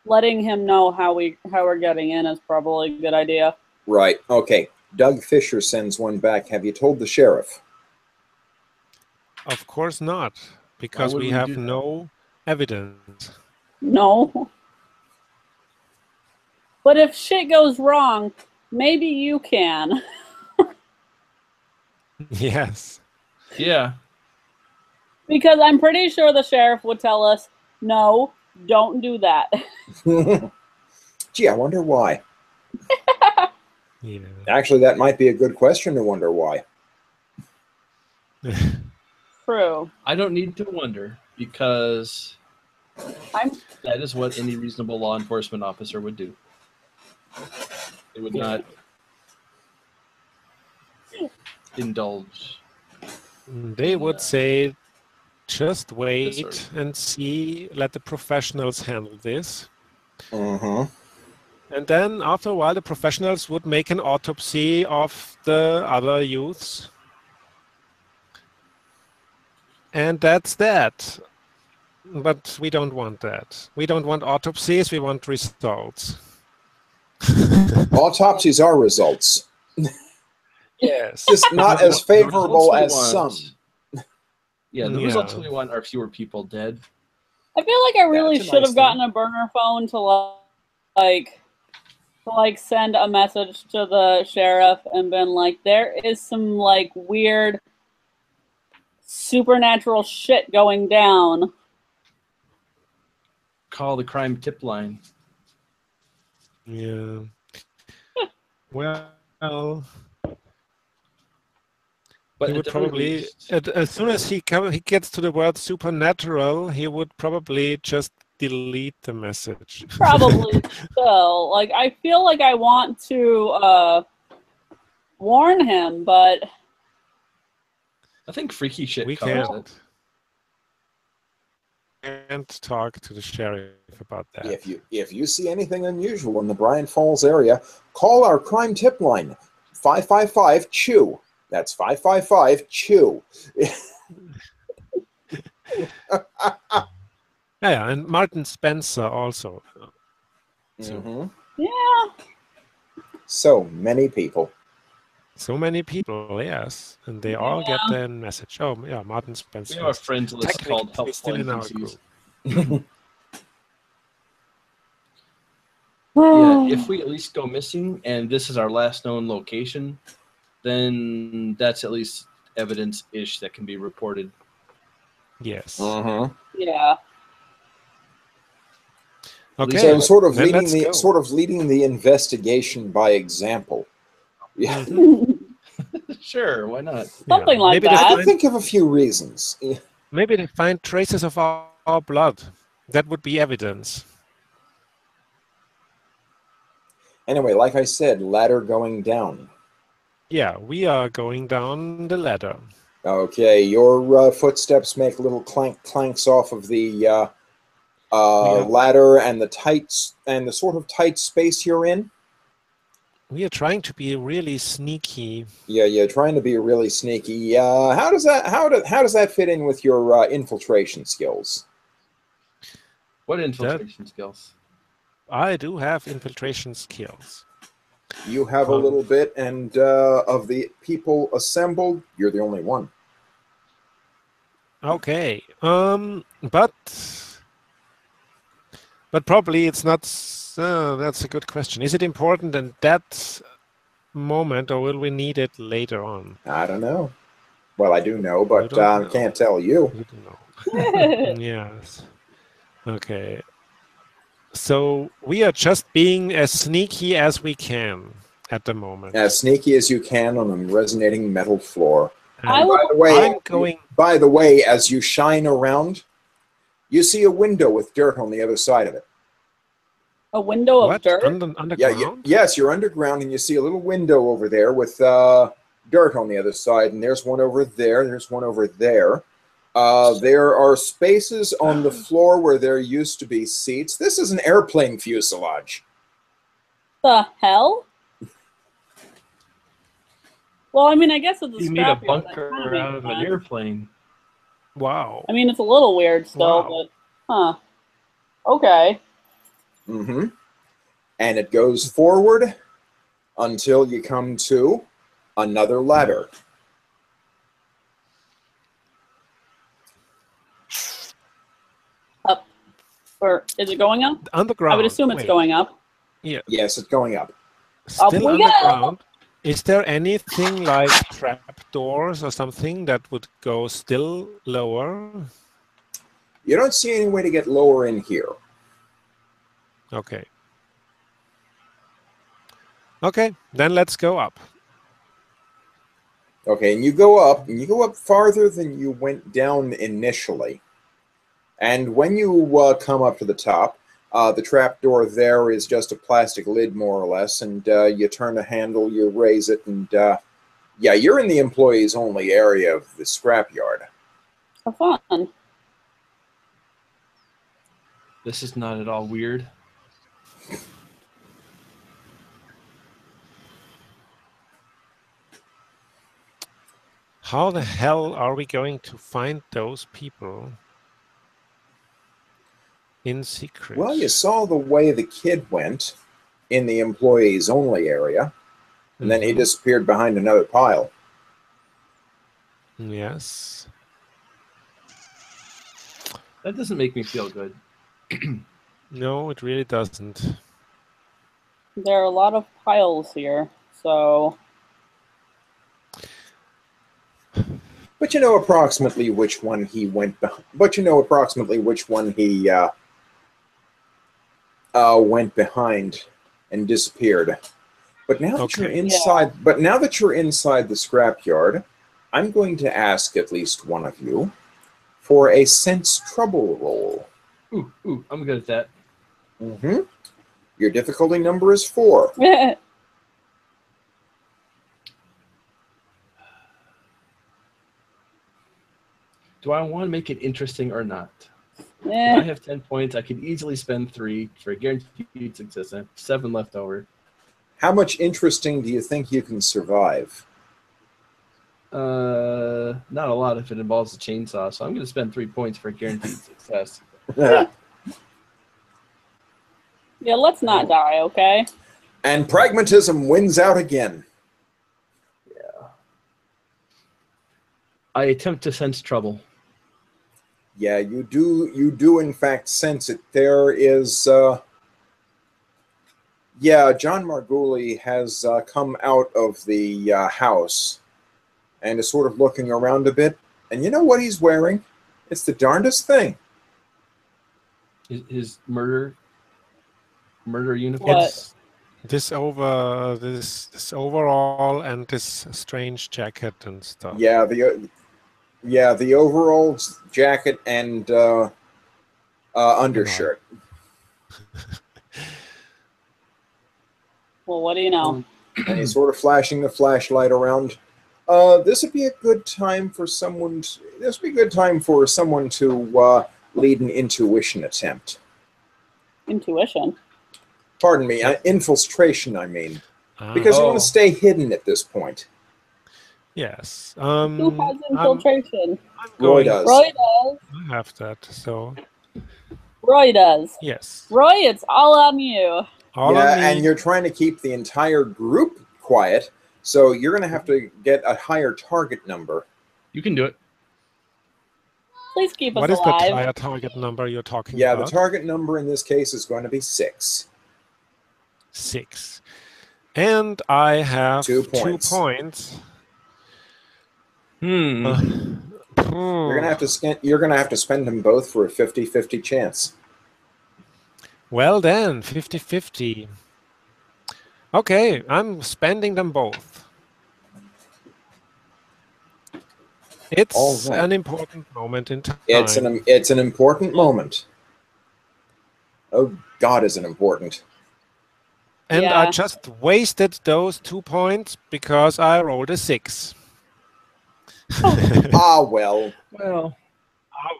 letting him know how we're getting in is probably a good idea. Right. Okay. Doug Fisher sends one back. Have you told the sheriff? Of course not, because would we we have do that? no evidence. No. But if shit goes wrong, maybe you can. Yes. Yeah. Because I'm pretty sure the sheriff would tell us, no, don't do that. Gee, I wonder why. Yeah. Actually, that might be a good question to wonder why. True. I don't need to wonder because I'm that is what any reasonable law enforcement officer would do. They would not indulge. They would say, just wait sort and see, let the professionals handle this. Mm-hmm. And then after a while, the professionals would make an autopsy of the other youths. And that's that. But we don't want that. We don't want autopsies, we want results. Autopsies are results. Yes. Just not as The results favorable we as want- some. Yeah, the Yeah. results we want are fewer people dead. I feel like I really That's a should nice have gotten a burner phone to send a message to the sheriff and been like, there is some like weird supernatural shit going down. Call the crime tip line. Yeah. Well, But he would at the very probably, least, as soon as he gets to the word supernatural, he would probably just delete the message. Probably still. Like, I feel like I want to warn him, but I think freaky shit We covers can't. it. Can't talk to the sheriff about that. If you see anything unusual in the Bryant Falls area, call our crime tip line, 555-CHEW. That's 555-CHEW. Yeah, and Martin Spencer also. Mm-hmm. yeah. So many people. So many people, yes, and they all get the message. Oh, yeah, Martin Spencer. We have a friends list called Technically still Helpful in our NPCs. group. Yeah, if we at least go missing and this is our last known location, then that's at least evidence-ish that can be reported. Yes. Mm-hmm. Yeah. Okay. So sort of then let's go. leading the investigation by example. Yeah. Sure, why not? Something like Maybe that. I can think of a few reasons. Maybe they find traces of our blood. That would be evidence. Anyway, like I said, ladder going down. Yeah, we are going down the ladder. Okay, your footsteps make little clanks off of the ladder and the sort of tight space you're in. We are trying to be really sneaky. Yeah, trying to be really sneaky. How does that fit in with your infiltration skills? What infiltration skills? I do have infiltration skills. You have a little bit, and of the people assembled, you're the only one. Okay. But probably it's not. That's a good question. Is it important in that moment, or will we need it later on? I don't know. Well, I do know, but know. can't tell you. You don't know. Yes. Okay. So we are just being as sneaky as we can at the moment. As sneaky as you can on a resonating metal floor. And By the way, as you shine around, you see a window with dirt on the other side of it. A window of dirt? Underground? Yes, you're underground, and you see a little window over there with dirt on the other side, and there's one over there, there's one over there. There are spaces on the floor where there used to be seats. This is an airplane fuselage. The hell? Well, I mean, I guess it's a You made a bunker out of an airplane. Wow. I mean, it's a little weird still, but okay. Mm-hmm. And it goes forward until you come to another ladder. Up. Or is it going up? Underground. I would assume it's going up. Yeah. Yes, it's going up. Up Still we go. underground. Is there anything like trap doors or something that would go still lower? You don't see any way to get lower in here. Okay. Okay, then let's go up. Okay, and you go up farther than you went down initially. And when you come up to the top, the trap door there is just a plastic lid, more or less, and you turn the handle, you raise it, and yeah, you're in the employees only area of the scrapyard. Have fun. This is not at all weird. How the hell are we going to find those people in secret? Well, you saw the way the kid went in the employees only area, and then he disappeared behind another pile. Yes. That doesn't make me feel good. No, it really doesn't. There are a lot of piles here, so... But you know approximately which one he went. But you know approximately which one he went behind and disappeared. But now that you're inside, now that you're inside the scrapyard, I'm going to ask at least one of you for a sense trouble roll. Ooh, I'm good at that. Mm-hmm. Your difficulty number is 4. Do I want to make it interesting or not? I have 10 points. I could easily spend 3 for a guaranteed success. I have 7 left over. How much interesting do you think you can survive? Not a lot if it involves a chainsaw, so I'm going to spend 3 points for a guaranteed success. Yeah, let's not die, okay? And pragmatism wins out again. Yeah. I attempt to sense trouble. Yeah, you do in fact sense it. There is, yeah, John Marguli has come out of the house and is sort of looking around a bit. And you know what he's wearing? It's the darndest thing. His murder uniform. It's this overall and this strange jacket and stuff. Yeah, the overalls, jacket, and undershirt. Well, what do you know? And he's sort of flashing the flashlight around. This would be a good time for someone. This would be a good time for someone to lead an intuition attempt. Intuition. Pardon me, infiltration. I mean, because you want to stay hidden at this point. Yes. Who has infiltration? Roy does. Roy does. I have that. So. Roy does. Yes. Roy, it's all on you. All on me. And you're trying to keep the entire group quiet, so you're going to have to get a higher target number. You can do it. Please keep us alive. What is the higher target number you're talking about? Yeah, the target number in this case is going to be 6. 6. And I have 2 points. 2 points. You're gonna have to spend them both for a 50-50 chance. Well then, 50-50. Okay, I'm spending them both. It's an important moment in time. It's an important moment. Oh God, is it important? And I just wasted those 2 points because I rolled a 6. Well.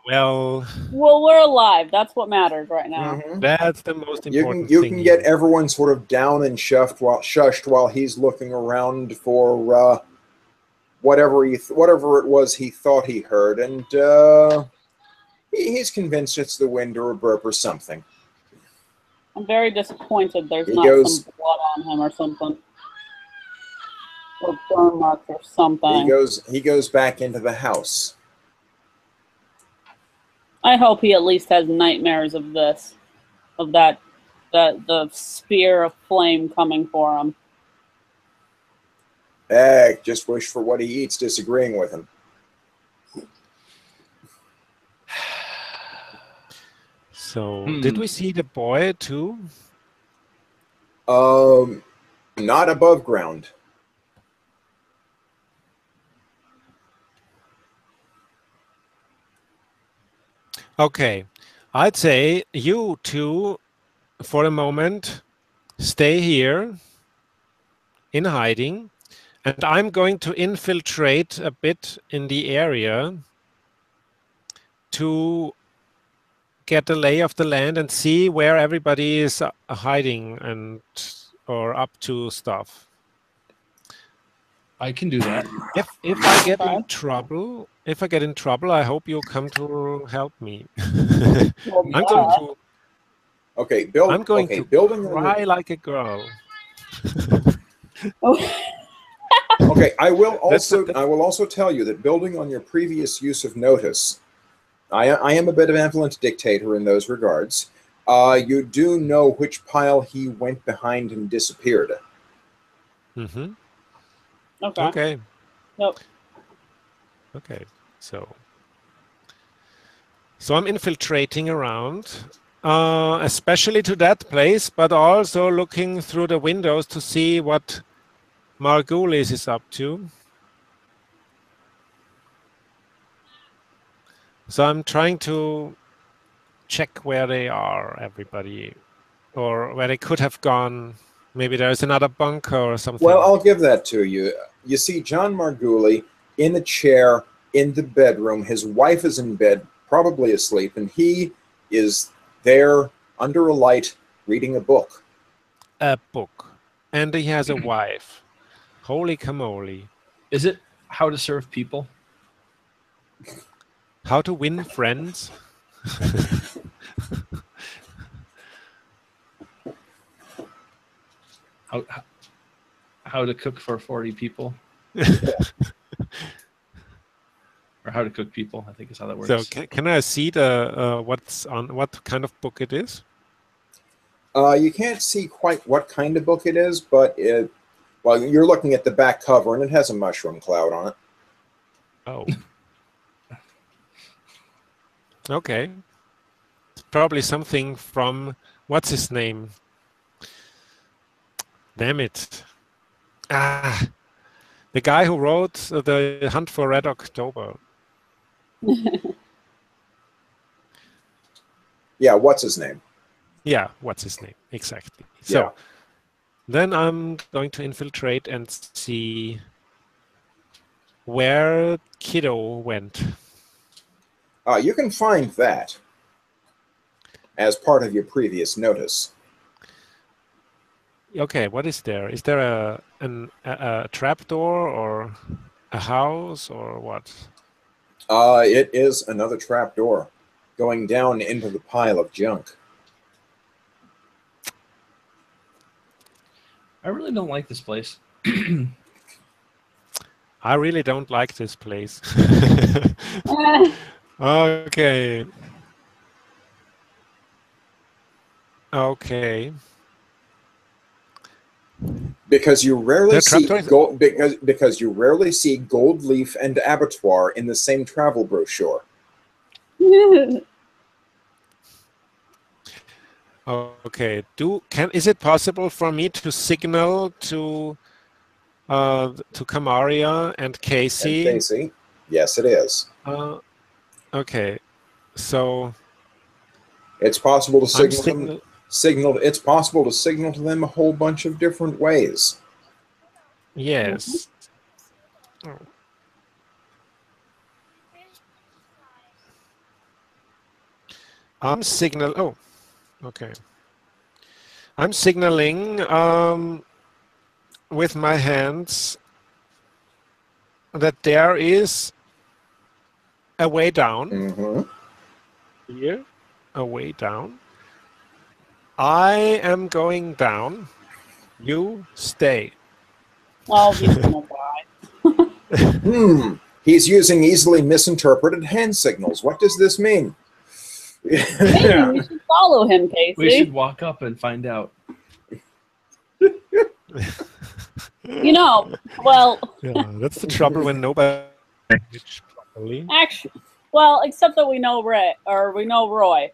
Well, we're alive. That's what matters right now. Mm-hmm. That's the most important you thing. can get everyone sort of down and shushed while he's looking around for whatever it was he thought he heard, and he's convinced it's the wind or a burp or something. I'm very disappointed there's some blood on him or something. or burn marks or something. He goes back into the house. I hope he at least has nightmares of this, of the spear of flame coming for him. Just wish for what he eats, disagreeing with him. So, did we see the boy too? Not above ground. Okay, I'd say you two, for a moment, stay here in hiding, and I'm going to infiltrate a bit in the area to get the lay of the land and see where everybody is hiding and or up to stuff. I can do that. If I get in trouble, I hope you'll come to help me. I'm going to. Okay, Bill. I'm going to building cry like a girl. Okay, I will also tell you that building on your previous use of notice, I am a bit of an benevolent dictator in those regards. You do know which pile he went behind and disappeared. Mm-hmm. Okay. Okay. Yep. Okay. So I'm infiltrating around, especially to that place, but also looking through the windows to see what Margulis is up to. So I'm trying to check where they are, everybody, or where they could have gone. Maybe there's another bunker or something. Well, I'll give that to you. You see John Marguli in a chair in the bedroom. His wife is in bed, probably asleep, and he is there under a light reading a book. A book. And he has a wife. Holy camole. Is it How to Serve People? How to Win Friends? How to Cook for 40 People? Or How to Cook People, I think is how that works. So can I see the what kind of book it is? You can't see quite what kind of book it is, but you're looking at the back cover and it has a mushroom cloud on it. Oh. Okay. It's probably something from what's his name? Damn it. The guy who wrote The Hunt for Red October. Yeah, what's his name? Yeah, what's his name? Exactly. So then I'm going to infiltrate and see where Kiddo went. You can find that as part of your previous notice. Okay, what is there? Is there a trapdoor or a house or what? It is another trapdoor going down into the pile of junk. I really don't like this place. I really don't like this place. Okay. Okay. Because you rarely see gold, because you rarely see gold leaf and abattoir in the same travel brochure. Okay. Is it possible for me to signal to Kamaria and Casey? And Casey, yes, it is. Okay. So it's possible to signal. It's possible to signal to them a whole bunch of different ways. Yes. I'm okay. I'm signaling with my hands that there is a way down. Mm-hmm. Here, a way down. I am going down. You stay. Oh, he's gonna die. He's using easily misinterpreted hand signals. What does this mean? Maybe we should follow him, Casey. We should walk up and find out. You know, well, Yeah, that's the trouble when nobody properly. actually, well, except that we know Ray, or we know Roy.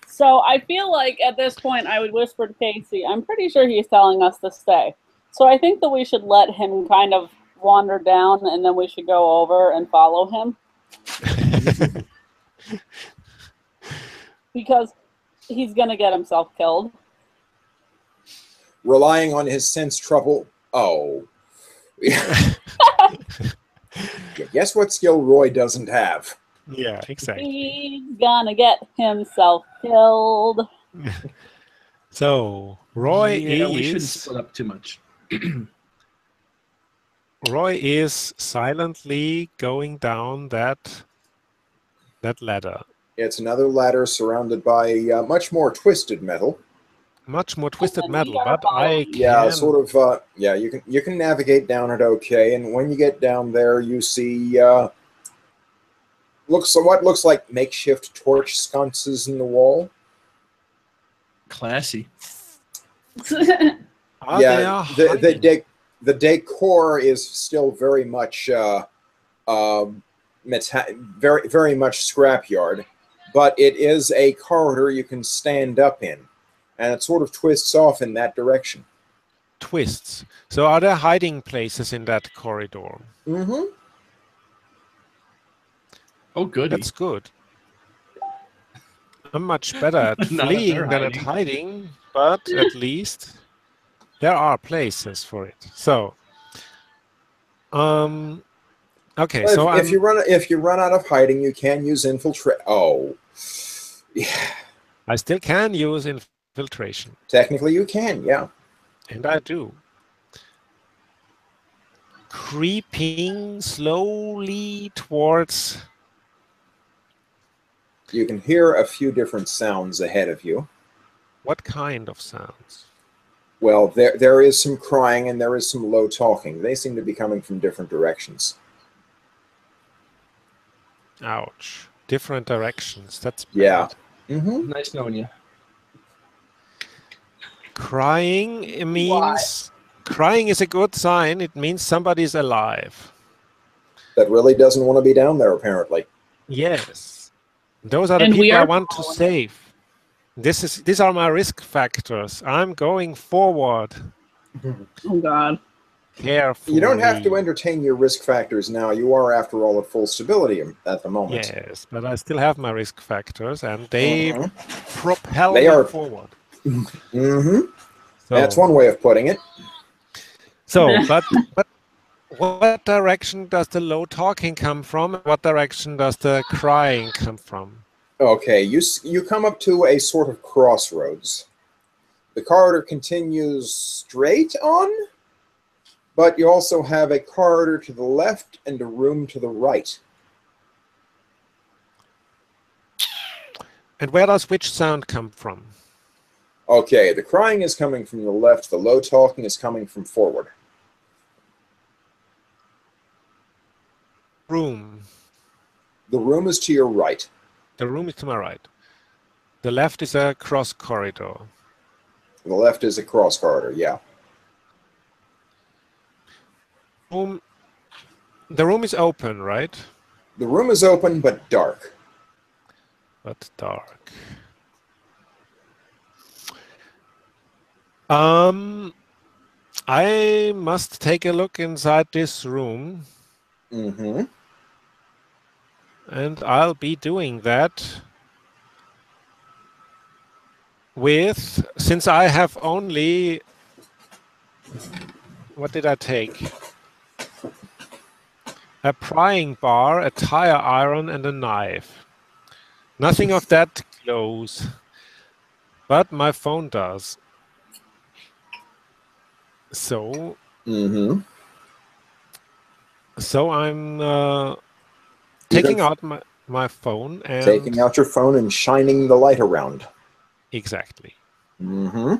So I feel like at this point I would whisper to Casey, I'm pretty sure he's telling us to stay. So I think that we should let him kind of wander down, and then we should go over and follow him. Because he's going to get himself killed. Relying on his sense trouble. Oh. Guess what skill Roy doesn't have? Yeah, exactly. He's going to get himself killed. So Roy We shouldn't is split up too much. Roy is silently going down that ladder. It's another ladder surrounded by much more twisted metal. Much more twisted And metal, we are but I following. can. Yeah, sort of. Yeah, you can navigate down it okay. And when you get down there, you see what looks like makeshift torch sconces in the wall. Classy. Yeah, the decor is still very much very much scrapyard, but it is a corridor you can stand up in, and it sort of twists off in that direction. Twists. So are there hiding places in that corridor? Mm-hmm. Oh, goody. That's good. I'm much better at Not if fleeing they're than at hiding, but at least there are places for it. So, okay. But So if you run out of hiding, you can use infiltrate. Oh, yeah. I still can use infiltration, Technically, you can. Yeah. and I do. Creeping slowly towards. You can hear a few different sounds ahead of you. What kind of sounds? Well, there is some crying and there is some low talking. They seem to be coming from different directions. Ouch. Different directions. That's bad. Yeah. Mm-hmm. Nice knowing you. Crying it means crying is a good sign. It means somebody's alive. That really doesn't want to be down there, apparently. Yes. Those are the And we people I are want to following. save. These are my risk factors. I'm going forward Oh, God. carefully. You don't have to entertain your risk factors now. You are, after all, at full stability at the moment. Yes, but I still have my risk factors, and they Mhm. propel They me are- forward. Mm-hmm. So, That's one way of putting it. So, but what direction does the low talking come from? What direction does the crying come from? Okay, you come up to a sort of crossroads. The corridor continues straight on, but you also have a corridor to the left and a room to the right. And where does which sound come from? Okay, the crying is coming from the left, the low talking is coming from forward. Room. The room is to your right. The room is to my right. The left is a cross corridor. The left is a cross corridor, yeah. The room is open, right? The room is open but dark. But dark. I must take a look inside this room, Mm-hmm. and I'll be doing that with, since I have only, what did I take? A prying bar, a tire iron, and a knife. Nothing of that glows, but my phone does. So Mm-hmm. I'm taking out my phone and Taking out your phone and shining the light around. exactly. Mm-hmm.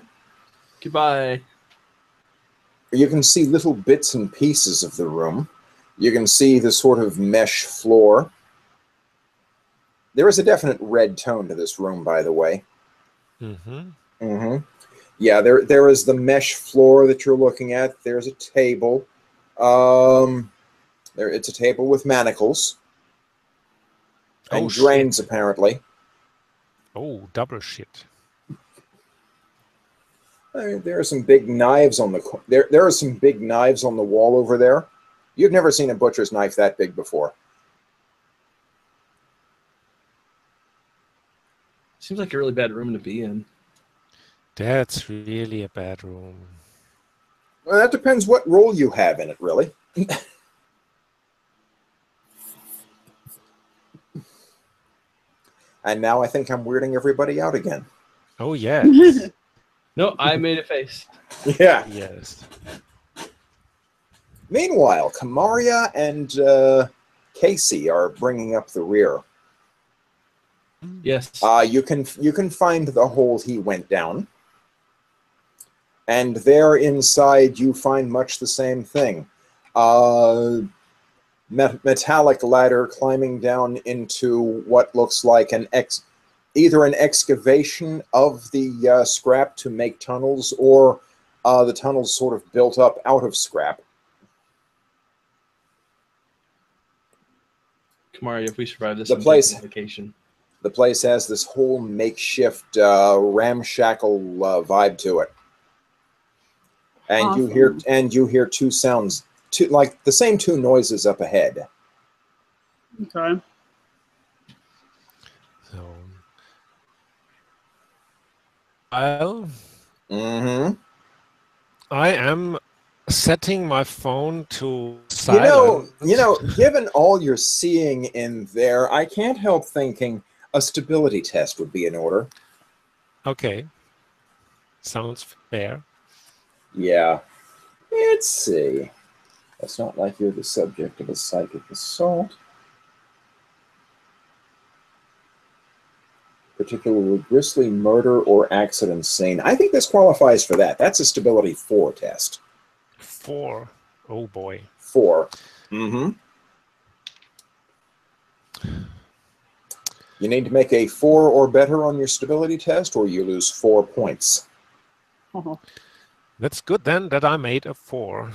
Goodbye. You can see little bits and pieces of the room. You can see the sort of mesh floor. There is a definite red tone to this room, by the way. Yeah, there is the mesh floor that you're looking at. There's a table. It's a table with manacles and drains, apparently. Oh, double shit. There are some big knives on the there are some big knives on the wall over there. You've never seen a butcher's knife that big before. Seems like a really bad room to be in. That's really a bad room. Well, that depends what role you have in it, really. And now I think I'm weirding everybody out again. Oh, yes. No, I made a face. Yeah. Yes. Meanwhile, Kamaria and Casey are bringing up the rear. Yes. You can find the hole he went down. And there inside you find much the same thing. Metallic ladder climbing down into what looks like either an excavation of the scrap to make tunnels, or the tunnels sort of built up out of scrap. Kamari, if we survive this, vacation. The place has this whole makeshift ramshackle vibe to it. And Awesome. you hear two sounds, like the same two noises up ahead. Okay. So, well, I am setting my phone to silent. You know, given all you're seeing in there, I can't help thinking a stability test would be in order. Okay. Sounds fair. Yeah. Let's see. It's not like you're the subject of a psychic assault. Particularly grisly murder or accident scene. I think this qualifies for that. That's a stability 4 test. 4. Oh boy. 4. Mm-hmm. You need to make a 4 or better on your stability test, or you lose 4 points. That's good then that I made a 4.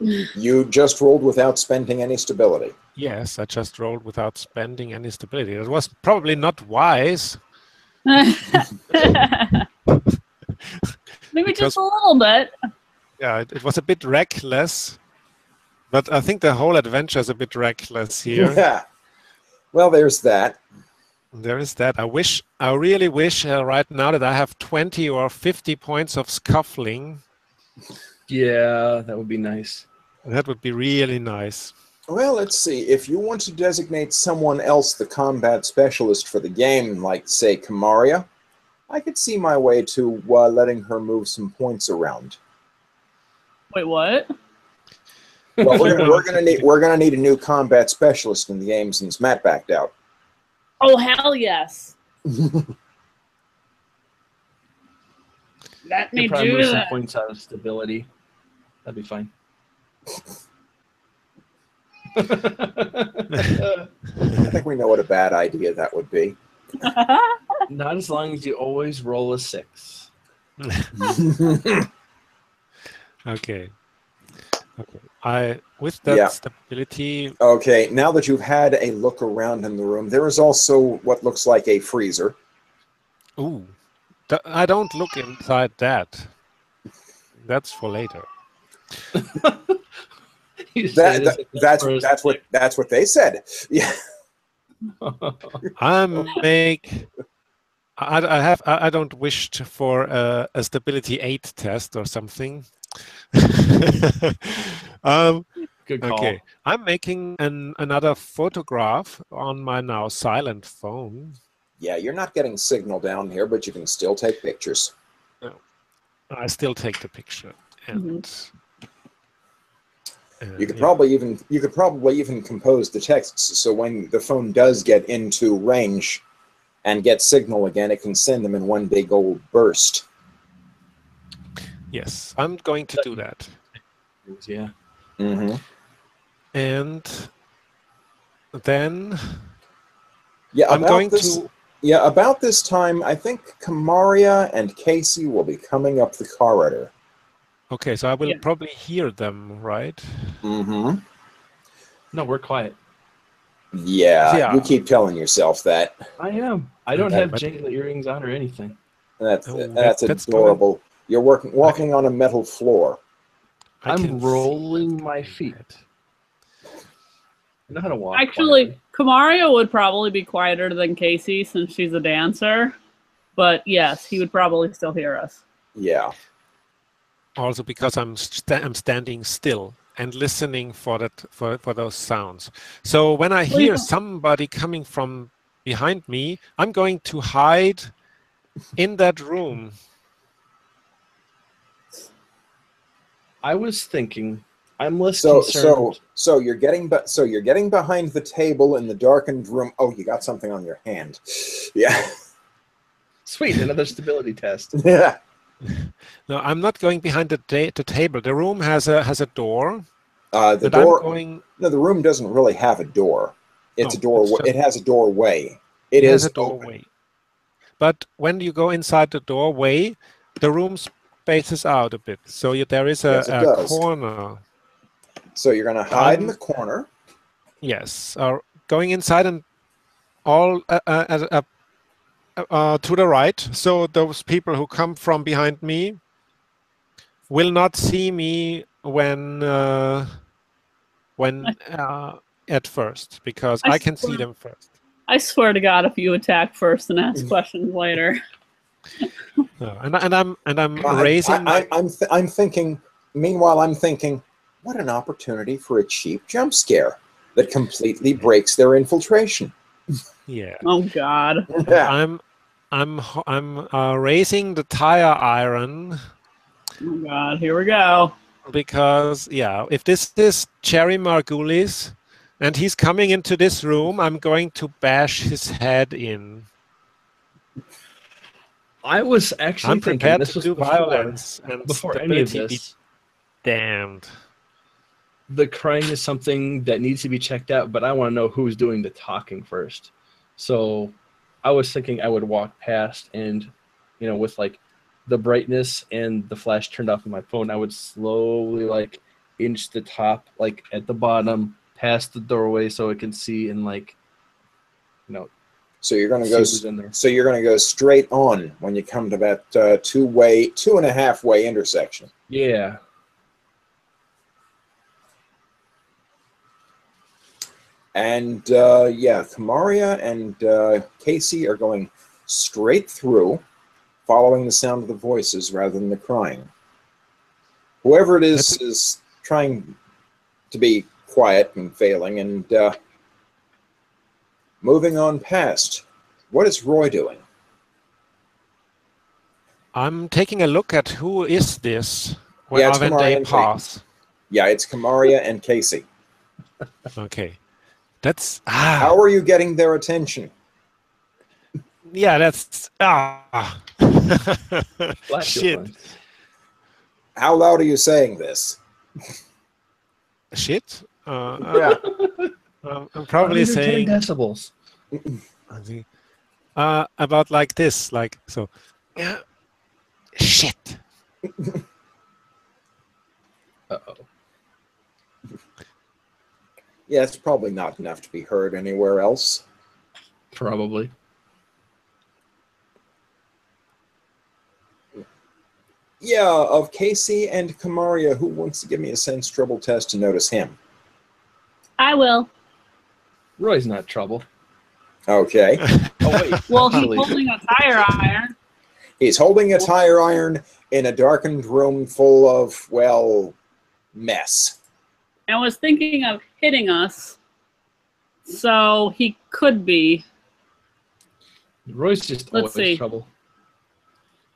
You just rolled without spending any stability. Yes, I just rolled without spending any stability. It was probably not wise. Maybe just a little bit. Yeah, it was a bit reckless. But I think the whole adventure is a bit reckless here. Yeah. Well, there's that. There is that. I really wish right now that I have 20 or 50 points of scuffling. Yeah, that would be nice. That would be really nice. Well, let's see. If you want to designate someone else the combat specialist for the game, like, say, Kamaria, I could see my way to letting her move some points around. Wait, what? Well, we're gonna need a new combat specialist in the game since Matt backed out. Oh, hell yes. Let me probably do move some that. points out of stability. That'd be fine. I think we know what a bad idea that would be. Not as long as you always roll a 6. Okay. With that stability. Okay, now that you've had a look around in the room, there is also what looks like a freezer. Ooh. I don't look inside that. That's for later. That's what they said. Yeah. I don't wish for a stability 8 test or something. Good call. Okay, I'm making another photograph on my now silent phone. Yeah, you're not getting signal down here, but you can still take pictures. No, I still take the picture, and you could probably even compose the texts so when the phone does get into range and get signal again, it can send them in one big old burst. Yes, I'm going to do that. Yeah. Mm-hmm. And then Yeah, I'm about going this. to. Yeah, about this time, I think Kamaria and Casey will be coming up the corridor. Okay, so I will Yeah. probably hear them, right? Mm-hmm. No, we're quiet. Yeah, Yeah. you keep telling yourself that. I am. I don't Okay, have but jangle earrings on or anything. That's oh, that's that's going. adorable. You're walking on a metal floor. I can I'm see rolling my feet. it. I know how to walk Actually, quietly. Kamaria would probably be quieter than Casey since she's a dancer. But yes, he would probably still hear us. Yeah. Also because I'm standing still and listening for those sounds. So when I hear somebody coming from behind me, I'm going to hide in that room. I was thinking, I'm less concerned. So you're getting behind the table in the darkened room. Oh, you got something on your hand. Yeah. Sweet, another stability test. Yeah. No, I'm not going behind the table. The room has a door. The and door. I'm going. No, the room doesn't really have a door. It's No, a doorway. It has a doorway. It has is a doorway. But when you go inside the doorway, the room spaces out a bit. So there is Yes, it a does. corner. So you're going to hide in the corner. Yes, going inside and all to the right. So those people who come from behind me will not see me when at first, because I can see them first. I swear to God, if you attack first and ask questions later. And I'm raising. I'm thinking. Meanwhile, I'm thinking, what an opportunity for a cheap jump scare that completely breaks their infiltration. Yeah. Oh God. Yeah. I'm raising the tire iron. Oh God. Here we go. Because if this is Cherry Margulis and he's coming into this room, I'm going to bash his head in. I was actually I'm thinking prepared this to was do violence and before any of stability be this. damned. The crying is something that needs to be checked out, but I want to know who's doing the talking first. So I was thinking I would walk past and, with like the brightness and the flash turned off on my phone, I would slowly like inch the top, like at the bottom, past the doorway so it can see and So you're going to see go. who's in there. So you're going to go straight on when you come to that 2.5 way intersection. Yeah. And Kamaria and Casey are going straight through, following the sound of the voices rather than the crying. Whoever it is trying to be quiet and failing, and moving on past. What is Roy doing? I'm taking a look at who is this Yeah, it's when Kamaria they and pass. Yeah, it's Kamaria and Casey. Okay. That's How are you getting their attention? yeah, that's shit. How loud are you saying this? Shit. Yeah. I'm probably saying 10 decibels. About like this, like so. Yeah. Shit. Uh-oh. Yeah, it's probably not enough to be heard anywhere else. Probably. Yeah, of Casey and Kamaria, who wants to give me a sense trouble test to notice him? I will. Roy's not trouble. Okay. Oh, wait. Well, he's holding a tire iron. He's holding a tire iron in a darkened room full of, well, mess. And was thinking of hitting us. So he could be. Roy's just Let's always see. trouble.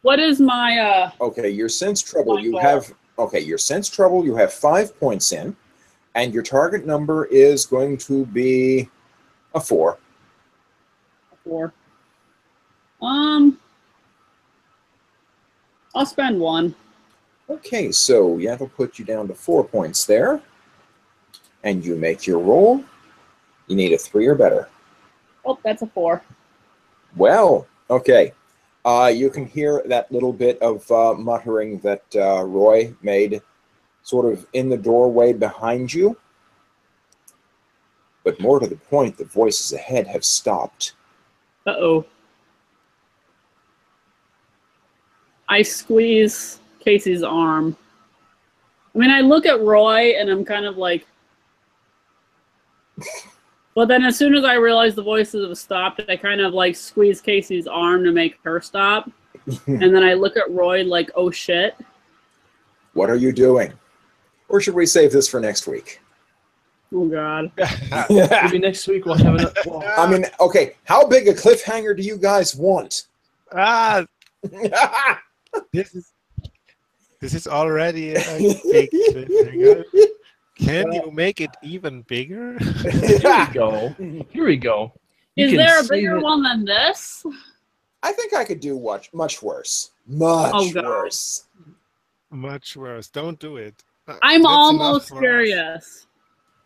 What is my Okay, your sense trouble, you have 5 points in, and your target number is going to be a 4. 4? I'll spend 1. Okay, so yeah, that'll put you down to 4 points there. And you make your roll. You need a 3 or better. Oh, that's a 4. Well, okay. You can hear that little bit of muttering that Roy made sort of in the doorway behind you. But more to the point, the voices ahead have stopped. Uh-oh. I squeeze Casey's arm. I mean, I look at Roy and I'm kind of like... But then as soon as I realize the voices have stopped, I kind of like squeeze Casey's arm to make her stop. And then I look at Roy like, oh shit. What are you doing? Or should we save this for next week? Oh God. Maybe next week we'll have another. Well, I mean, okay, how big a cliffhanger do you guys want? This is already a big cliffhanger. Can you make it even bigger? here we go. Here we go. Is there a bigger one than this? I think I could do much worse. Much worse. Much worse. Don't do it. I'm almost curious.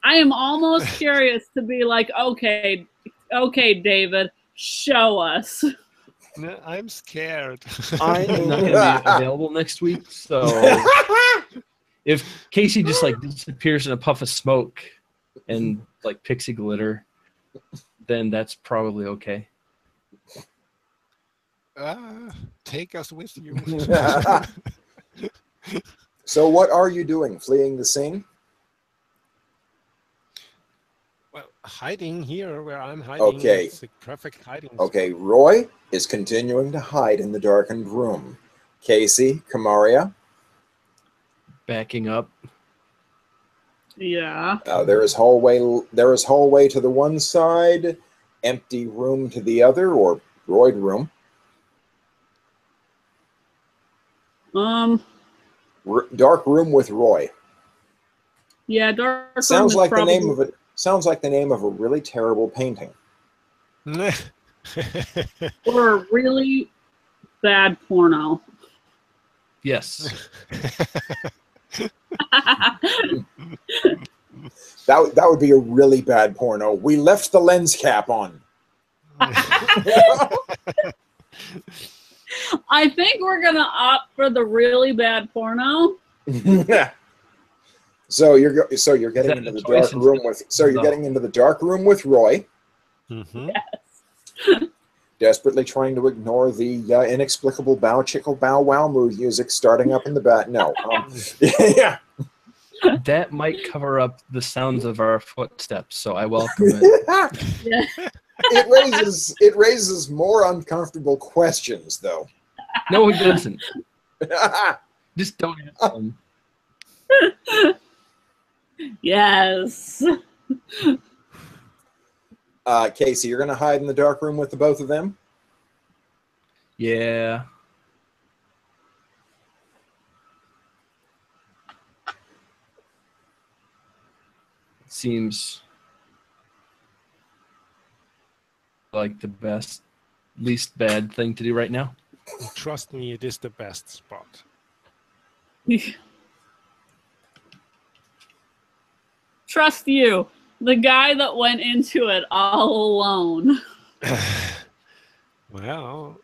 I am almost curious to be like, okay, David, show us. No, I'm scared. I'm not going to be available next week, so if Casey just like disappears in a puff of smoke and like pixie glitter, then that's probably okay. Take us with you. So what are you doing? Fleeing the scene? Well, hiding here where I'm hiding. Okay. It's a perfect hiding spot. Okay, Roy is continuing to hide in the darkened room. Casey, Kamaria. Backing up. Yeah. There is hallway to the one side, empty room to the other, or droid room. Dark room with Roy. Yeah, dark room Sounds is like probably... the name of it. Sounds like the name of a really terrible painting. Or a really bad porno. Yes. That would be a really bad porno. We left the lens cap on. I think we're gonna opt for the really bad porno. So you're getting into the dark room with you're getting into the dark room with Roy. Mm-hmm. Yes. Desperately trying to ignore the inexplicable bow chickle bow wow music starting up in the back. No. Yeah. That might cover up the sounds of our footsteps, so I welcome it. Yeah. It raises more uncomfortable questions, though. No, it doesn't. Just don't ask them. Yes. Casey, you're going to hide in the dark room with the both of them? Yeah. Seems like the least bad thing to do right now. Trust me, it is the best spot. Trust you, the guy that went into it all alone. Well,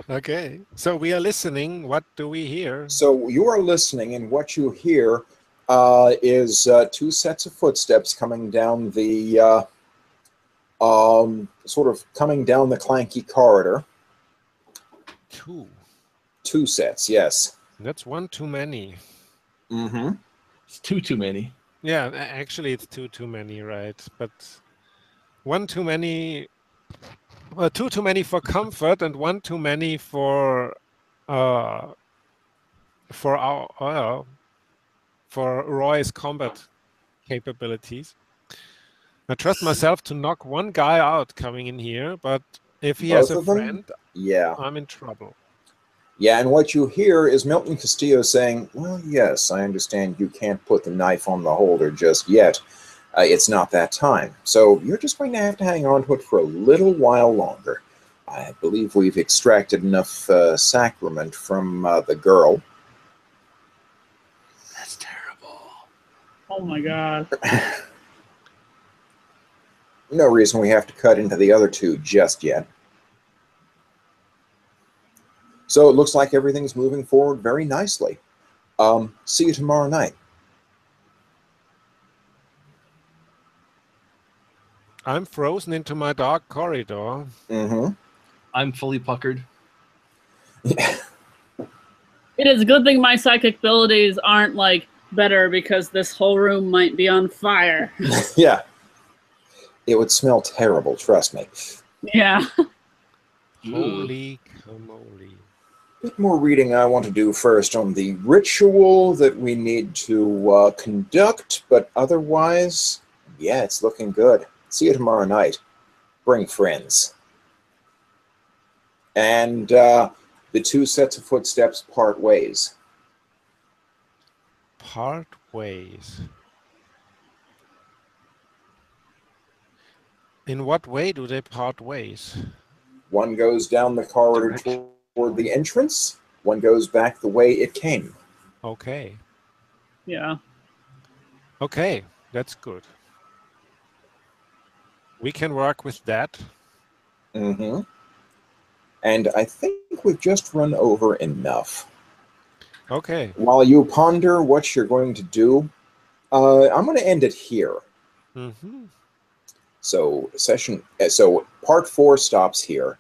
okay. So we are listening. What do we hear? So you are listening, and what you hear is two sets of footsteps coming down the sort of coming down the clanky corridor. Two sets, yes. That's one too many. Mm-hmm. It's too many. Yeah, actually, it's too many, right? But one too many. Well, two too many for comfort, and one too many for Roy's combat capabilities. I trust myself to knock one guy out coming in here, but if he has a friend, yeah, I'm in trouble. Yeah, and what you hear is Milton Castillo saying, well, yes, I understand you can't put the knife on the holder just yet. It's not that time. So you're just going to have to hang on to it for a little while longer. I believe we've extracted enough sacrament from the girl. Oh my god. No reason we have to cut into the other two just yet. So it looks like everything's moving forward very nicely. See you tomorrow night. I'm frozen into my dark corridor. Mm-hmm. I'm fully puckered. Yeah. It is a good thing my psychic abilities aren't like better because this whole room might be on fire. Yeah. It would smell terrible, trust me. Yeah. Holy camoli. Bit more reading I want to do first on the ritual that we need to conduct, but otherwise, yeah, it's looking good. See you tomorrow night. Bring friends. And the two sets of footsteps part ways. Part ways. In what way do they part ways? One goes down the corridor toward the entrance. One goes back the way it came. Okay. Yeah. Okay, that's good. We can work with that. Mm-hmm. And I think we've just run over enough. Okay. While you ponder what you're going to do, I'm going to end it here. Mm-hmm. So part 4 stops here.